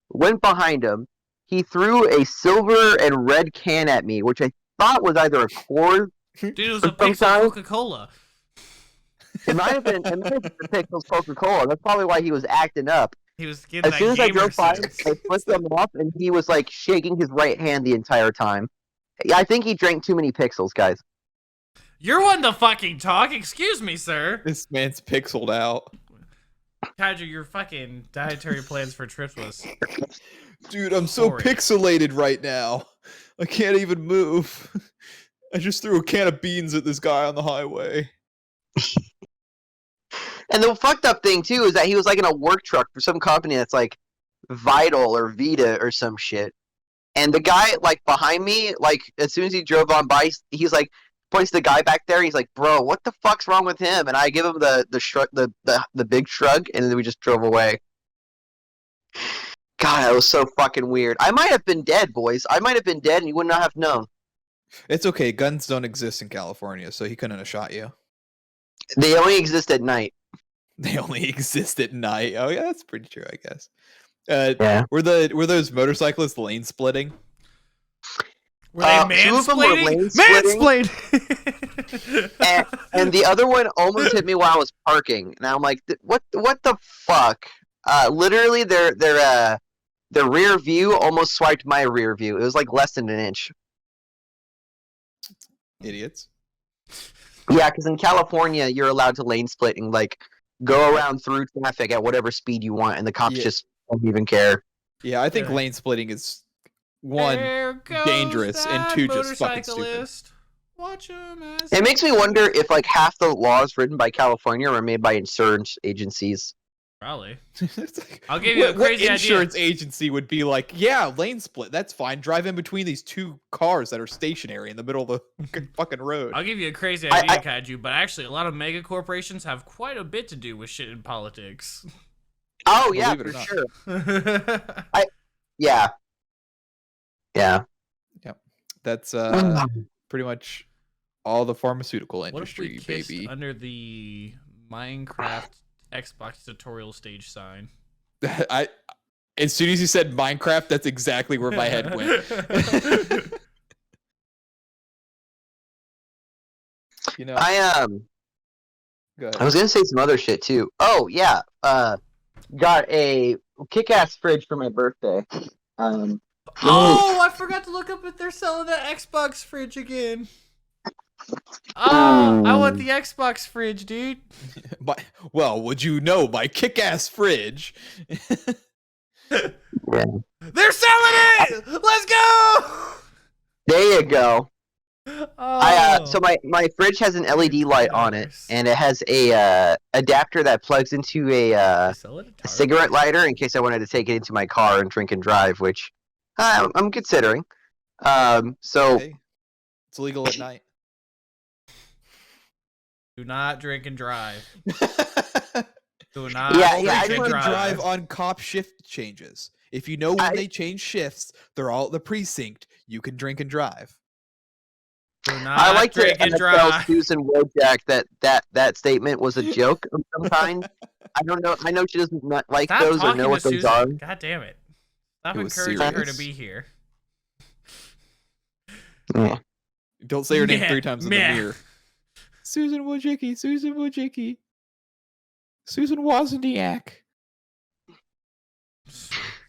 went behind him. He threw a silver and red can at me, which I thought was either a Coors. Dude, it was a Pixel Coca-Cola. It might have been the Pixels Coca-Cola. That's probably why he was acting up. He was getting as soon as I drove by, sense. I flipped him off, and he was like shaking his right hand the entire time. I think he drank too many Pixels, guys. You're one to fucking talk. Excuse me, sir. This man's pixeled out. Kaiju, your fucking dietary plans for trips was... Dude, I'm so pixelated right now. I can't even move. I just threw a can of beans at this guy on the highway. And the fucked up thing, too, is that he was like in a work truck for some company that's like Vital or Vita or some shit. And the guy, like, behind me, like, as soon as he drove on by, he's like, points to the guy back there, he's like, bro, what the fuck's wrong with him? And I give him the shrug, the big shrug, and then we just drove away. God, that was so fucking weird. I might have been dead, boys. I might have been dead, and you would not have known. It's okay. Guns don't exist in California, so he couldn't have shot you. They only exist at night. They only exist at night. Oh yeah, that's pretty true, I guess. Yeah. Were those motorcyclists lane splitting? Were they mansplaining? Mansplained! and the other one almost hit me while I was parking. And I'm like, what the fuck? Literally, their rear view almost swiped my rear view. It was like less than an inch. Idiots. Yeah, because in California, you're allowed to lane split and like go around through traffic at whatever speed you want, and the cops just don't even care. Yeah, I think lane splitting is 1, dangerous, and 2, just fucking stupid. Watch him as It makes me wonder if like half the laws written by California were made by insurance agencies. Probably. Like, I'll give you a crazy what insurance agency would be like, yeah, lane split, that's fine. Drive in between these 2 cars that are stationary in the middle of the fucking road. I'll give you a crazy idea, Kaiju, but actually a lot of mega corporations have quite a bit to do with shit in politics. Oh yeah, for sure. Yeah. Yep. That's pretty much all the pharmaceutical industry, what if we kissed baby. Under the Minecraft Xbox tutorial stage sign. As soon as you said Minecraft, that's exactly where my head went. You know, I was gonna say some other shit too. Oh yeah, got a kick-ass fridge for my birthday. I forgot to look up if they're selling that Xbox fridge again. Oh, I want the Xbox fridge, dude. Well, would you know my kick-ass fridge? They're selling it! Let's go! There you go. Oh. So my fridge has an LED light on it, and it has a adapter that plugs into a cigarette lighter in case I wanted to take it into my car and drink and drive, which I'm considering. So okay. It's legal at night. Do not drink and drive. Do not drink and drive on cop shift changes. If you know when they change shifts, they're all at the precinct. You can drink and drive. Do not I like drink to and drive. Susan Wojcik that statement was a joke of some kind. I don't know. I know she doesn't like Stop those or know what those are. God damn it! Stop It was encouraging her serious. to be here. Yeah. Don't say her name 3 times in the mirror. Susan Wojcicki, Susan Wojcicki, Susan Wozniak.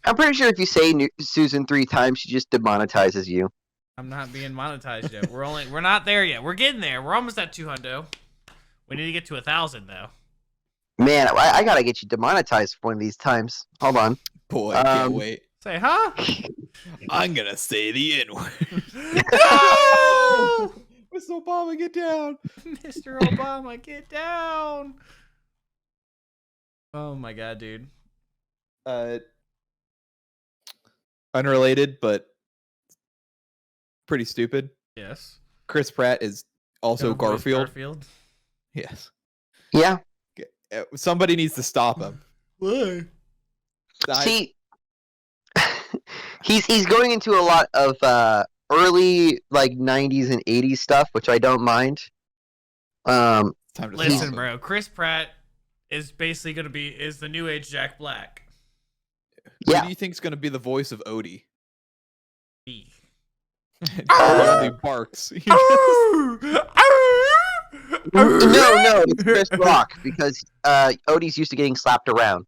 I'm pretty sure if you say Susan 3 times, she just demonetizes you. I'm not being monetized yet. We're not there yet. We're getting there. We're almost at 200. We need to get to 1,000 though. Man, I gotta get you demonetized for one of these times. Hold on. Boy, I can't wait. Say, huh? I'm gonna say the N-word. No! Mr. Obama, get down. Mr. Obama, get down. Oh my god, dude. Unrelated, but pretty stupid. Yes. Chris Pratt is also Garfield. Yes. Yeah. Somebody needs to stop him. Why? See, he's going into a lot of early like 90s and 80s stuff, which I don't mind. Listen, bro. Chris Pratt is basically going to be the new age Jack Black. Who do you think is going to be the voice of Odie? Me. He only barks. No, it's Chris Rock, because Odie's used to getting slapped around.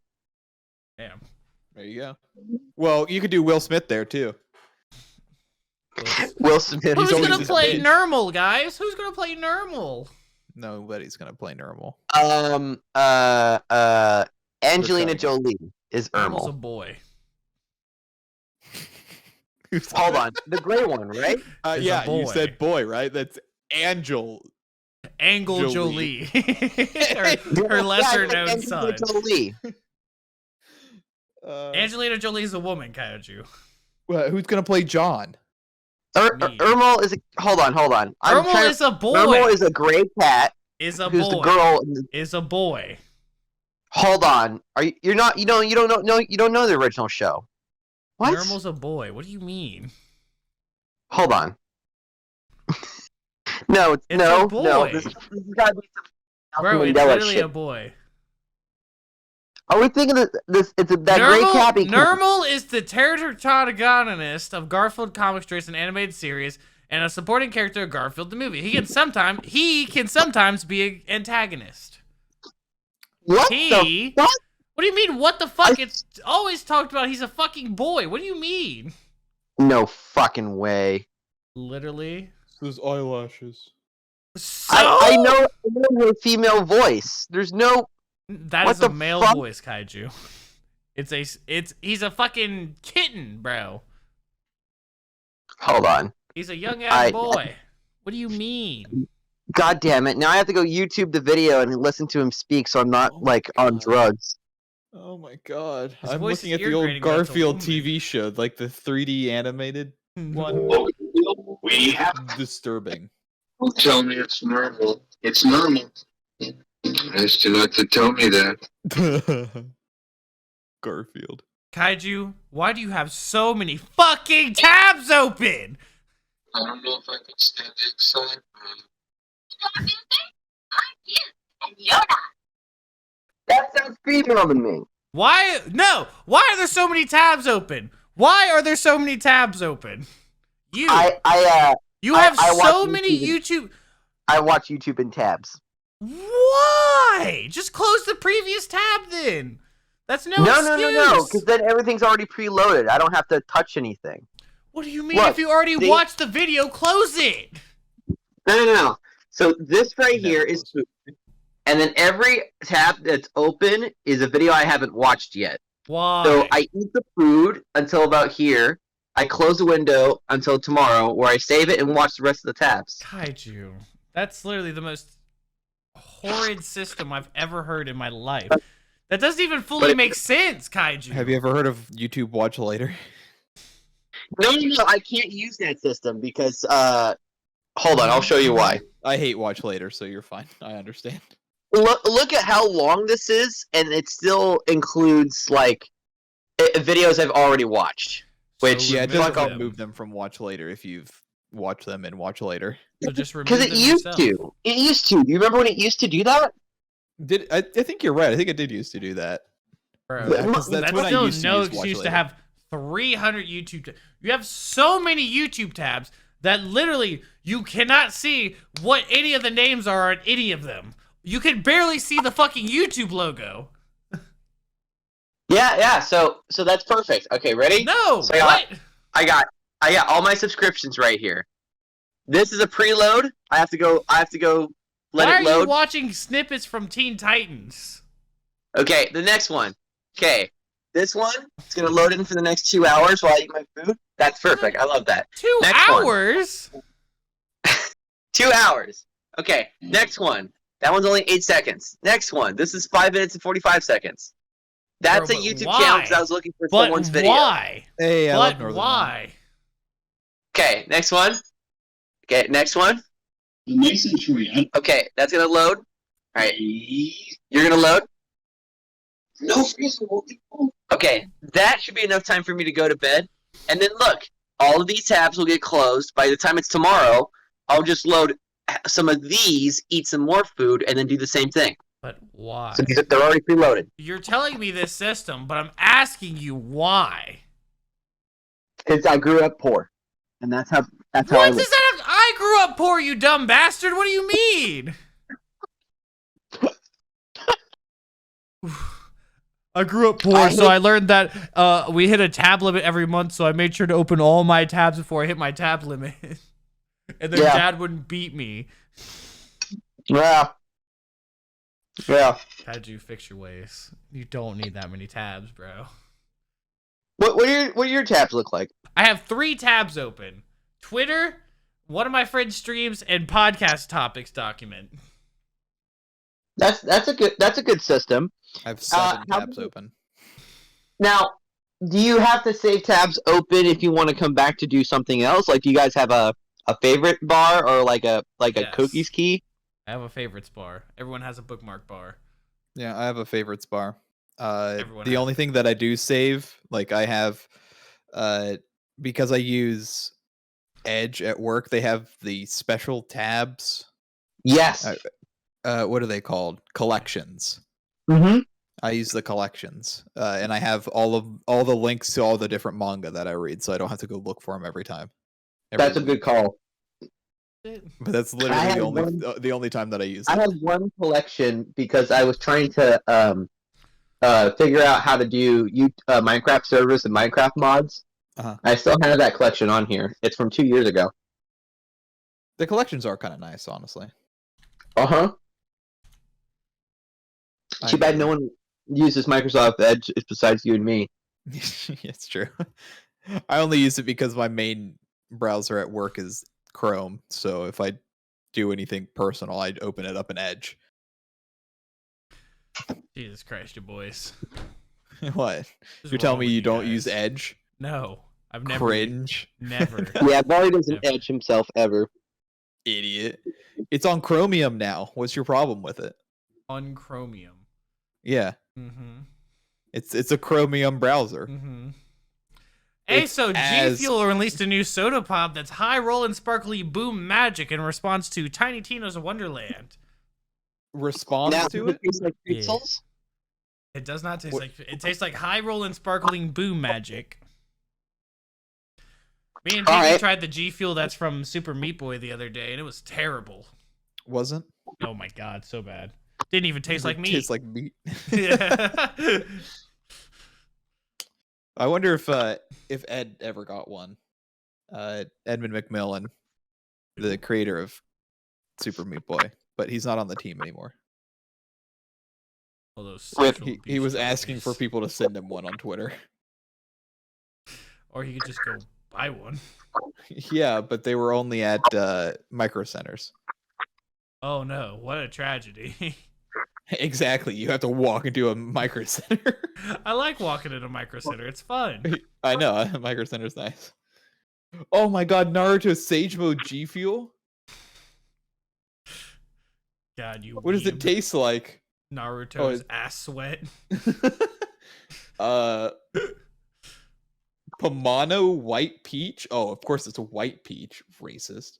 Damn. There you go. Well, you could do Will Smith there too. Will Smith. Who's gonna play Nermal, guys? Who's gonna play Nermal? Nobody's gonna play Nermal. Angelina Jolie is Nermal's a Ermal. boy. Hold on, the gray one, right? Yeah, you said boy, right? That's Angle Jolie. her lesser known son. Jolie. Angelina Jolie is a woman, Kaiju. Well, who's gonna play John? Ermal is hold on. Ermal is a boy. Ermal is a gray cat. Is a who's boy. The girl is a boy. Hold on. You don't know the original show. What? Ermal's a boy. What do you mean? Hold on. No. This has gotta be some Bro, it's literally a boy. Are we thinking that gray cat? Nermal is the protagonist of Garfield comic strips and animated series, and a supporting character of Garfield the movie. He can sometimes be an antagonist. What the fuck? What do you mean? What the fuck? It's always talked about. He's a fucking boy. What do you mean? No fucking way. Literally. Those eyelashes. So? I know her female voice. There's no. That is a male voice, Kaiju. He's a fucking kitten, bro. Hold on. He's a young ass boy. What do you mean? God damn it! Now I have to go YouTube the video and listen to him speak, so I'm not on drugs. Oh my god! I'm voice looking is at the old irritating, Garfield TV show, like the 3D animated one. We have Disturbing. Don't tell me it's normal. It's normal. I used to like to tell me that. Garfield. Kaiju, why do you have so many fucking tabs open? I don't know if I can stand the excitement. That sounds female to me. Why? No. Why are there so many tabs open? Why are there so many tabs open? You have so many YouTube. I watch YouTube in tabs. Why? Just close the previous tab then. That's no excuse. No. Because then everything's already preloaded. I don't have to touch anything. What do you mean? If you already watched the video, close it. No. So this right here is food. And then every tab that's open is a video I haven't watched yet. Why? So I eat the food until about here. I close the window until tomorrow, where I save it and watch the rest of the tabs. Kaiju. That's literally the most horrid system I've ever heard in my life. That doesn't even fully make sense, Kaiju. Have you ever heard of YouTube Watch Later? No, I can't use that system because, hold on, I'll show you why. I hate Watch Later, so you're fine. I understand. Look at how long this is, and it still includes, like, videos I've already watched. Which, yeah, it doesn't remove them from Watch Later if you've watched them in Watch Later. So just remove because it used to. It used to. Do you remember when it used to do that? I think you're right. I think it did used to do that. Bro, that's still no excuse to have 300 YouTube tabs. You have so many YouTube tabs that literally you cannot see what any of the names are on any of them. You can barely see the fucking YouTube logo. Yeah. So that's perfect. Okay, ready? No. So What? I got all my subscriptions right here. This is a preload. I have to go. Let Why it are load. you watching snippets from Teen Titans? Okay, the next one. Okay, this one. It's gonna load in for the next 2 hours while I eat my food. That's perfect. I love that. 2 Next hours? 2 hours. Okay, next one. That one's only 8 seconds. Next one. This is 5 minutes and 45 seconds. That's Bro, a YouTube why? channel because I was looking for But someone's video. why? Hey, I love But Northern why? Okay, next one. Okay, next one. The Mason tree. Okay, that's gonna load. All right, you're gonna load. No freezing. Okay, that should be enough time for me to go to bed. And then look, all of these tabs will get closed. By the time it's tomorrow, I'll just load some of these, eat some more food, and then do the same thing. But why? So they're already preloaded. You're telling me this system, but I'm asking you why. Because I grew up poor, and that's how I What does live. that have? I grew up poor, you dumb bastard. What do you mean? I grew up poor, so I learned that we hit a tab limit every month, so I made sure to open all my tabs before I hit my tab limit. And then Dad wouldn't beat me. Yeah. How'd you fix your ways? You don't need that many tabs, bro. What do your tabs look like? I have 3 tabs open. Twitter, one of my friends' streams, and podcast topics document. That's a good system. I have 7 tabs open. Now, do you have to save tabs open if you want to come back to do something else? Like, do you guys have a favorite bar or like a cookies key? I have a favorites bar. Everyone has a bookmark bar. Yeah, I have a favorites bar. Everyone The has only thing that I do save, like I have, because I use Edge at work, they have the special tabs. Yes. What are they called? Collections. Mm-hmm. I use the collections, and I have all the links to all the different manga that I read, so I don't have to go look for them every time. That's a good call. But that's literally the only time that I use it. I have one collection because I was trying to figure out how to do Minecraft servers and Minecraft mods. Uh-huh. I still have that collection on here. It's from 2 years ago. The collections are kind of nice, honestly. Uh-huh. Too bad no one uses Microsoft Edge besides you and me. It's true. I only use it because my main browser at work is Chrome, so if I do anything personal, I'd open it up in Edge. Jesus Christ, you boys. What? What's You're telling wrong me with you you don't guys? use Edge? No, I've never. Cringe. Never. Yeah, Barry doesn't Never. Edge himself ever. Idiot. It's on Chromium now. What's your problem with it? On Chromium. Yeah. Mm-hmm. It's a Chromium browser. Mm-hmm. Hey, It's so G as- Fuel released a new soda pop that's high roll and sparkly boom magic in response to Tiny Tina's Wonderland. Responds to it? tastes like Yeah. pretzels? It does not taste What- like it tastes like high roll and sparkling boom magic. Me and All Pinky right. tried the G Fuel that's from Super Meat Boy the other day, and it was terrible. Wasn't? Oh my god, so bad. Didn't even taste like meat. Tastes like meat. Yeah. I wonder if Ed ever got one. Edmund McMillan, the creator of Super Meat Boy, but he's not on the team anymore. All those Wait, sexual He was abuse asking for stories. people to send him one on Twitter. Or he could just go buy one. Yeah, but they were only at Micro Centers. Oh no, what a tragedy. Exactly. You have to walk into a Micro Center. I like walking in a micro center. It's fun. I know. Micro Center's nice. Oh my god, Naruto Sage Mode G Fuel? God, you What does it weeb. taste like? Naruto's ass sweat. Pomano White Peach? Oh, of course it's a white peach. Racist.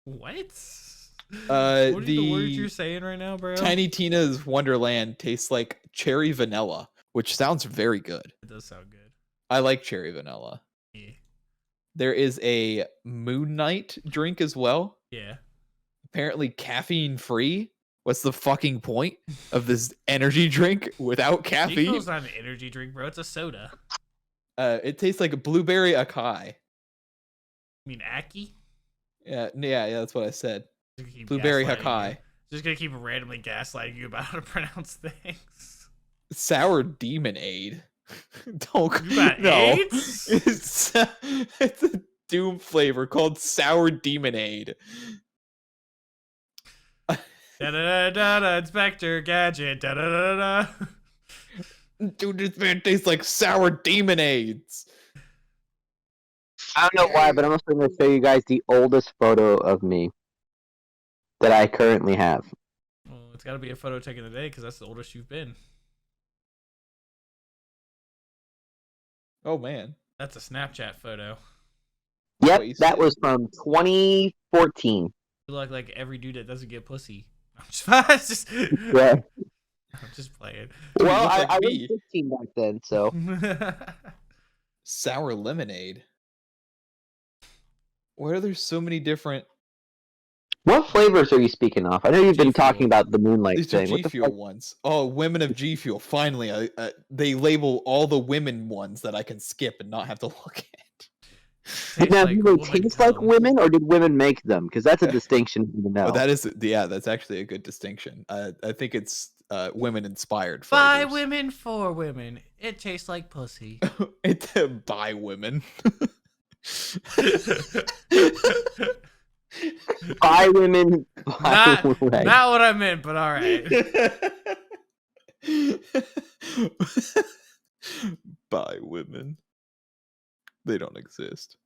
What? Uh, What are the the words you're saying right now, bro? Tiny Tina's Wonderland tastes like cherry vanilla, which sounds very good. It does sound good. I like cherry vanilla. Yeah. There is a Moon Knight drink as well. Yeah. Apparently caffeine free, What's the fucking point of this energy drink without caffeine? G Fuel's not an energy drink, bro. It's a soda. It tastes like a blueberry acai. You mean Aki? Yeah, that's what I said. Blueberry acai. Just gonna keep randomly gaslighting you about how to pronounce things. Sour Demonade. Don't You got AIDS? It's a Doom flavor called Sour Demonade. Da da da da da, Inspector Gadget. Da da da da. Dude, this man tastes like sour demonades. I don't know why, but I'm also going to show you guys the oldest photo of me that I currently have. Well, it's got to be a photo taken today because that's the oldest you've been. Oh man, that's a Snapchat photo. Yep, that was from 2014. You look like every dude that doesn't get pussy. I'm just yeah. I'm just playing. Well, I was 15 back then, so. Sour lemonade. Why are there so many different? What flavors are you speaking of? I know you've been talking about the Moonlight These thing. are G Fuel ones. Oh, women of G Fuel. Finally, they label all the women ones that I can skip and not have to look at. Now, do they taste like women, or did women make them? Because that's a distinction to know. Oh, that's actually a good distinction. I think it's women inspired. By women for women. It tastes like pussy. It's by women. By women. Not what I meant, but all right. By women. They don't exist.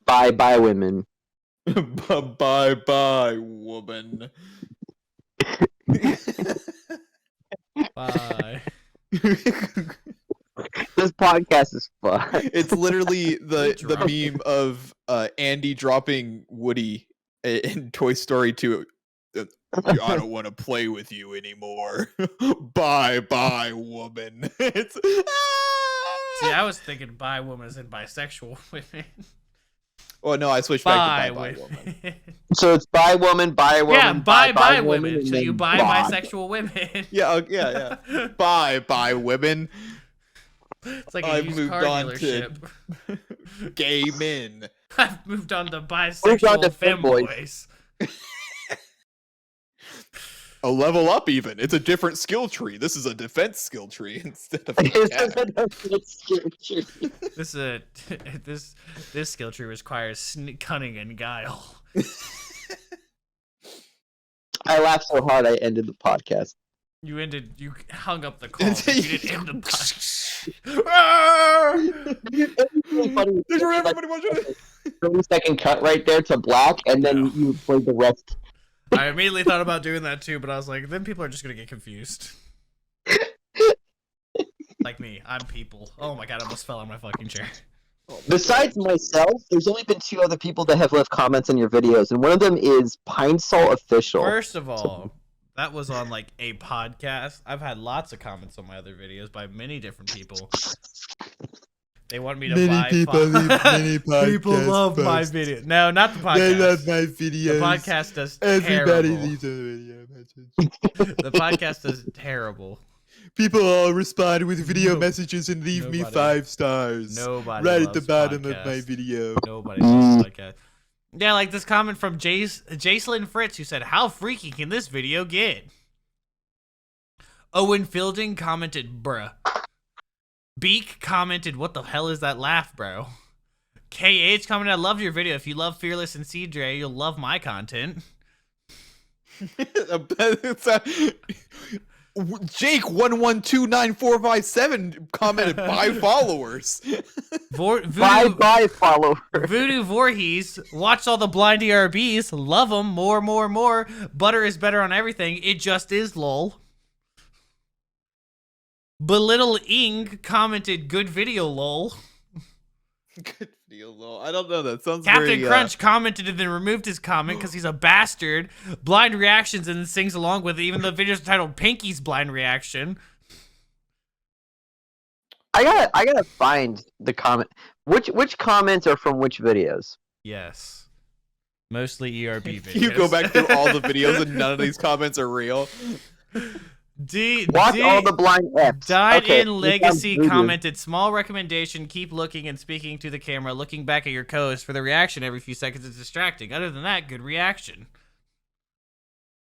By women. Bye, woman. Bye. This podcast is fun. It's literally the meme of Andy dropping Woody in Toy Story 2. I don't want to play with you anymore. Bye, woman. It's See, I was thinking bi woman as in bisexual women. Oh no, I switched back to bi woman. So it's bi woman, yeah, bi women. Women. So you buy bisexual women. Yeah. Bye women. It's like a used car dealership. To gay men. I've moved on to bisexual femboys. A level up even. It's a different skill tree. This is a defense skill tree instead of this skill tree requires cunning and guile. I laughed so hard I ended the podcast. You hung up the call. You didn't end the podcast. It's really funny. There's like 30-second cut right there to black, and then you played the rest. I immediately thought about doing that too, but I was like, then people are just gonna get confused. Like me, I'm people. Oh my god, I almost fell on my fucking chair. Besides myself, there's only been 2 other people that have left comments on your videos, and one of them is Pine Sol Official. First of all, that was on like a podcast. I've had lots of comments on my other videos by many different people. They want me to buy people love my video. No, not the podcast. They love my videos. The podcast does Everybody terrible. leaves a video message. The podcast does terrible. People all respond with video messages and leave me 5 stars. Nobody right at the bottom podcast. of my video. Nobody loves podcast. Yeah, like this comment from Jacelyn Fritz, who said, "How freaky can this video get?" Owen Fielding commented, "Bruh." Beak commented, "What the hell is that laugh, bro?" KH commented, "I love your video. If you love Fearless and CJ, you'll love my content." Jake112945 commented, "Buy followers." Bye followers. Voodoo Voorhees, watched all the blind ERBs, love them, more. Butter is better on everything, it just is, lol. Belittle Ing commented, "Good video, lol." Good video, lol. I don't know, that sounds Captain Crunch commented and then removed his comment because he's a bastard. Blind reactions and then sings along with it, even though the video's titled Pinky's Blind Reaction. I gotta find the comment. Which comments are from which videos? Yes. Mostly ERB videos. You go back through all the videos and none of these comments are real. Watch all the blind F's. Died Okay, in Legacy commented, small recommendation, keep looking and speaking to the camera, looking back at your co-host for the reaction every few seconds is distracting. Other than that, good reaction.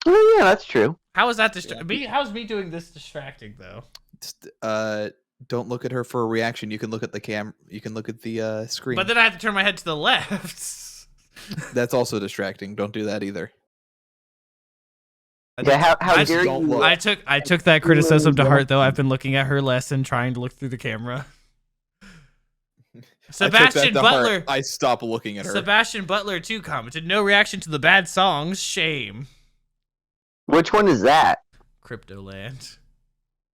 Oh yeah, that's true. How is that how's me doing this distracting though? Just, don't look at her for a reaction. You can look at the you can look at the screen. But then I have to turn my head to the left. That's also distracting. Don't do that either. Yeah, how dare you? I took that criticism to heart though. I've been looking at her less and trying to look through the camera. Sebastian Butler. I stopped looking at her. Sebastian Butler too commented, no reaction to the bad songs. Shame. Which one is that? Cryptoland.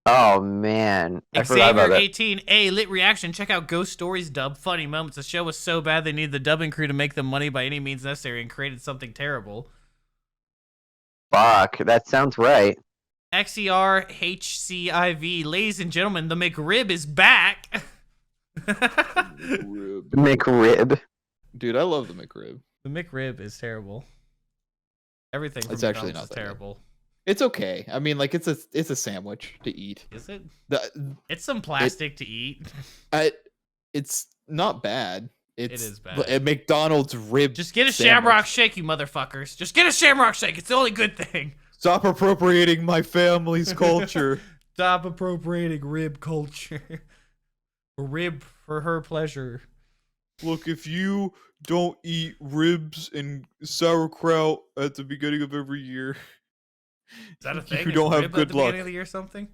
Oh man, I forgot about that. Xavier18, lit reaction. Check out Ghost Stories dub. Funny moments. The show was so bad they needed the dubbing crew to make them money by any means necessary and created something terrible. Fuck, that sounds right. XERHCIV, ladies and gentlemen, the McRib is back. McRib. Dude, I love the McRib. The McRib is terrible. Everything from it's actually McDonald's not is terrible. Bad. It's okay. I mean, like it's a sandwich to eat. Is it? It's some plastic to eat. It's not bad. It is bad. At McDonald's rib. Just get a sandwich. Shamrock Shake, you motherfuckers. Just get a Shamrock Shake. It's the only good thing. Stop appropriating my family's culture. Stop appropriating rib culture. Rib for her pleasure. Look, if you don't eat ribs and sauerkraut at the beginning of every year, is that a thing? You don't have good luck. Beginning of the year something?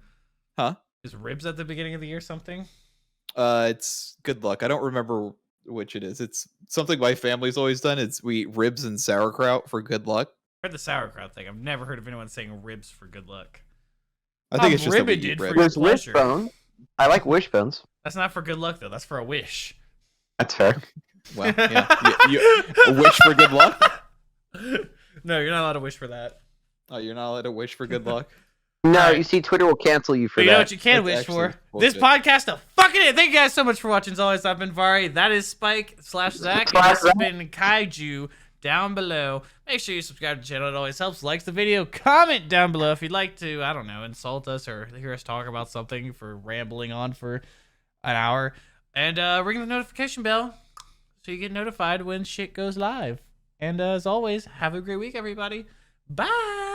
Huh? Is ribs at the beginning of the year something? It's good luck. I don't remember which it is. It's something my family's always done. It's we eat ribs and sauerkraut for good luck. I've heard the sauerkraut thing. I've never heard of anyone saying ribs for good luck. I think it's just that we eat ribs. There's wishbone. I like wishbones. That's not for good luck though. That's for a wish. That's fair. Well, yeah. A wish for good luck? No, you're not allowed to wish for that. Oh, you're not allowed to wish for good luck? No, you see, Twitter will cancel you for that. You know what you can wish for? This podcast a fucking it. Thank you guys so much for watching. As always, I've been Vari. That is Spike/Zach. And this has been Kaiju down below. Make sure you subscribe to the channel. It always helps. Like the video. Comment down below if you'd like to, I don't know, insult us or hear us talk about something for rambling on for an hour. And ring the notification bell so you get notified when shit goes live. And as always, have a great week, everybody. Bye.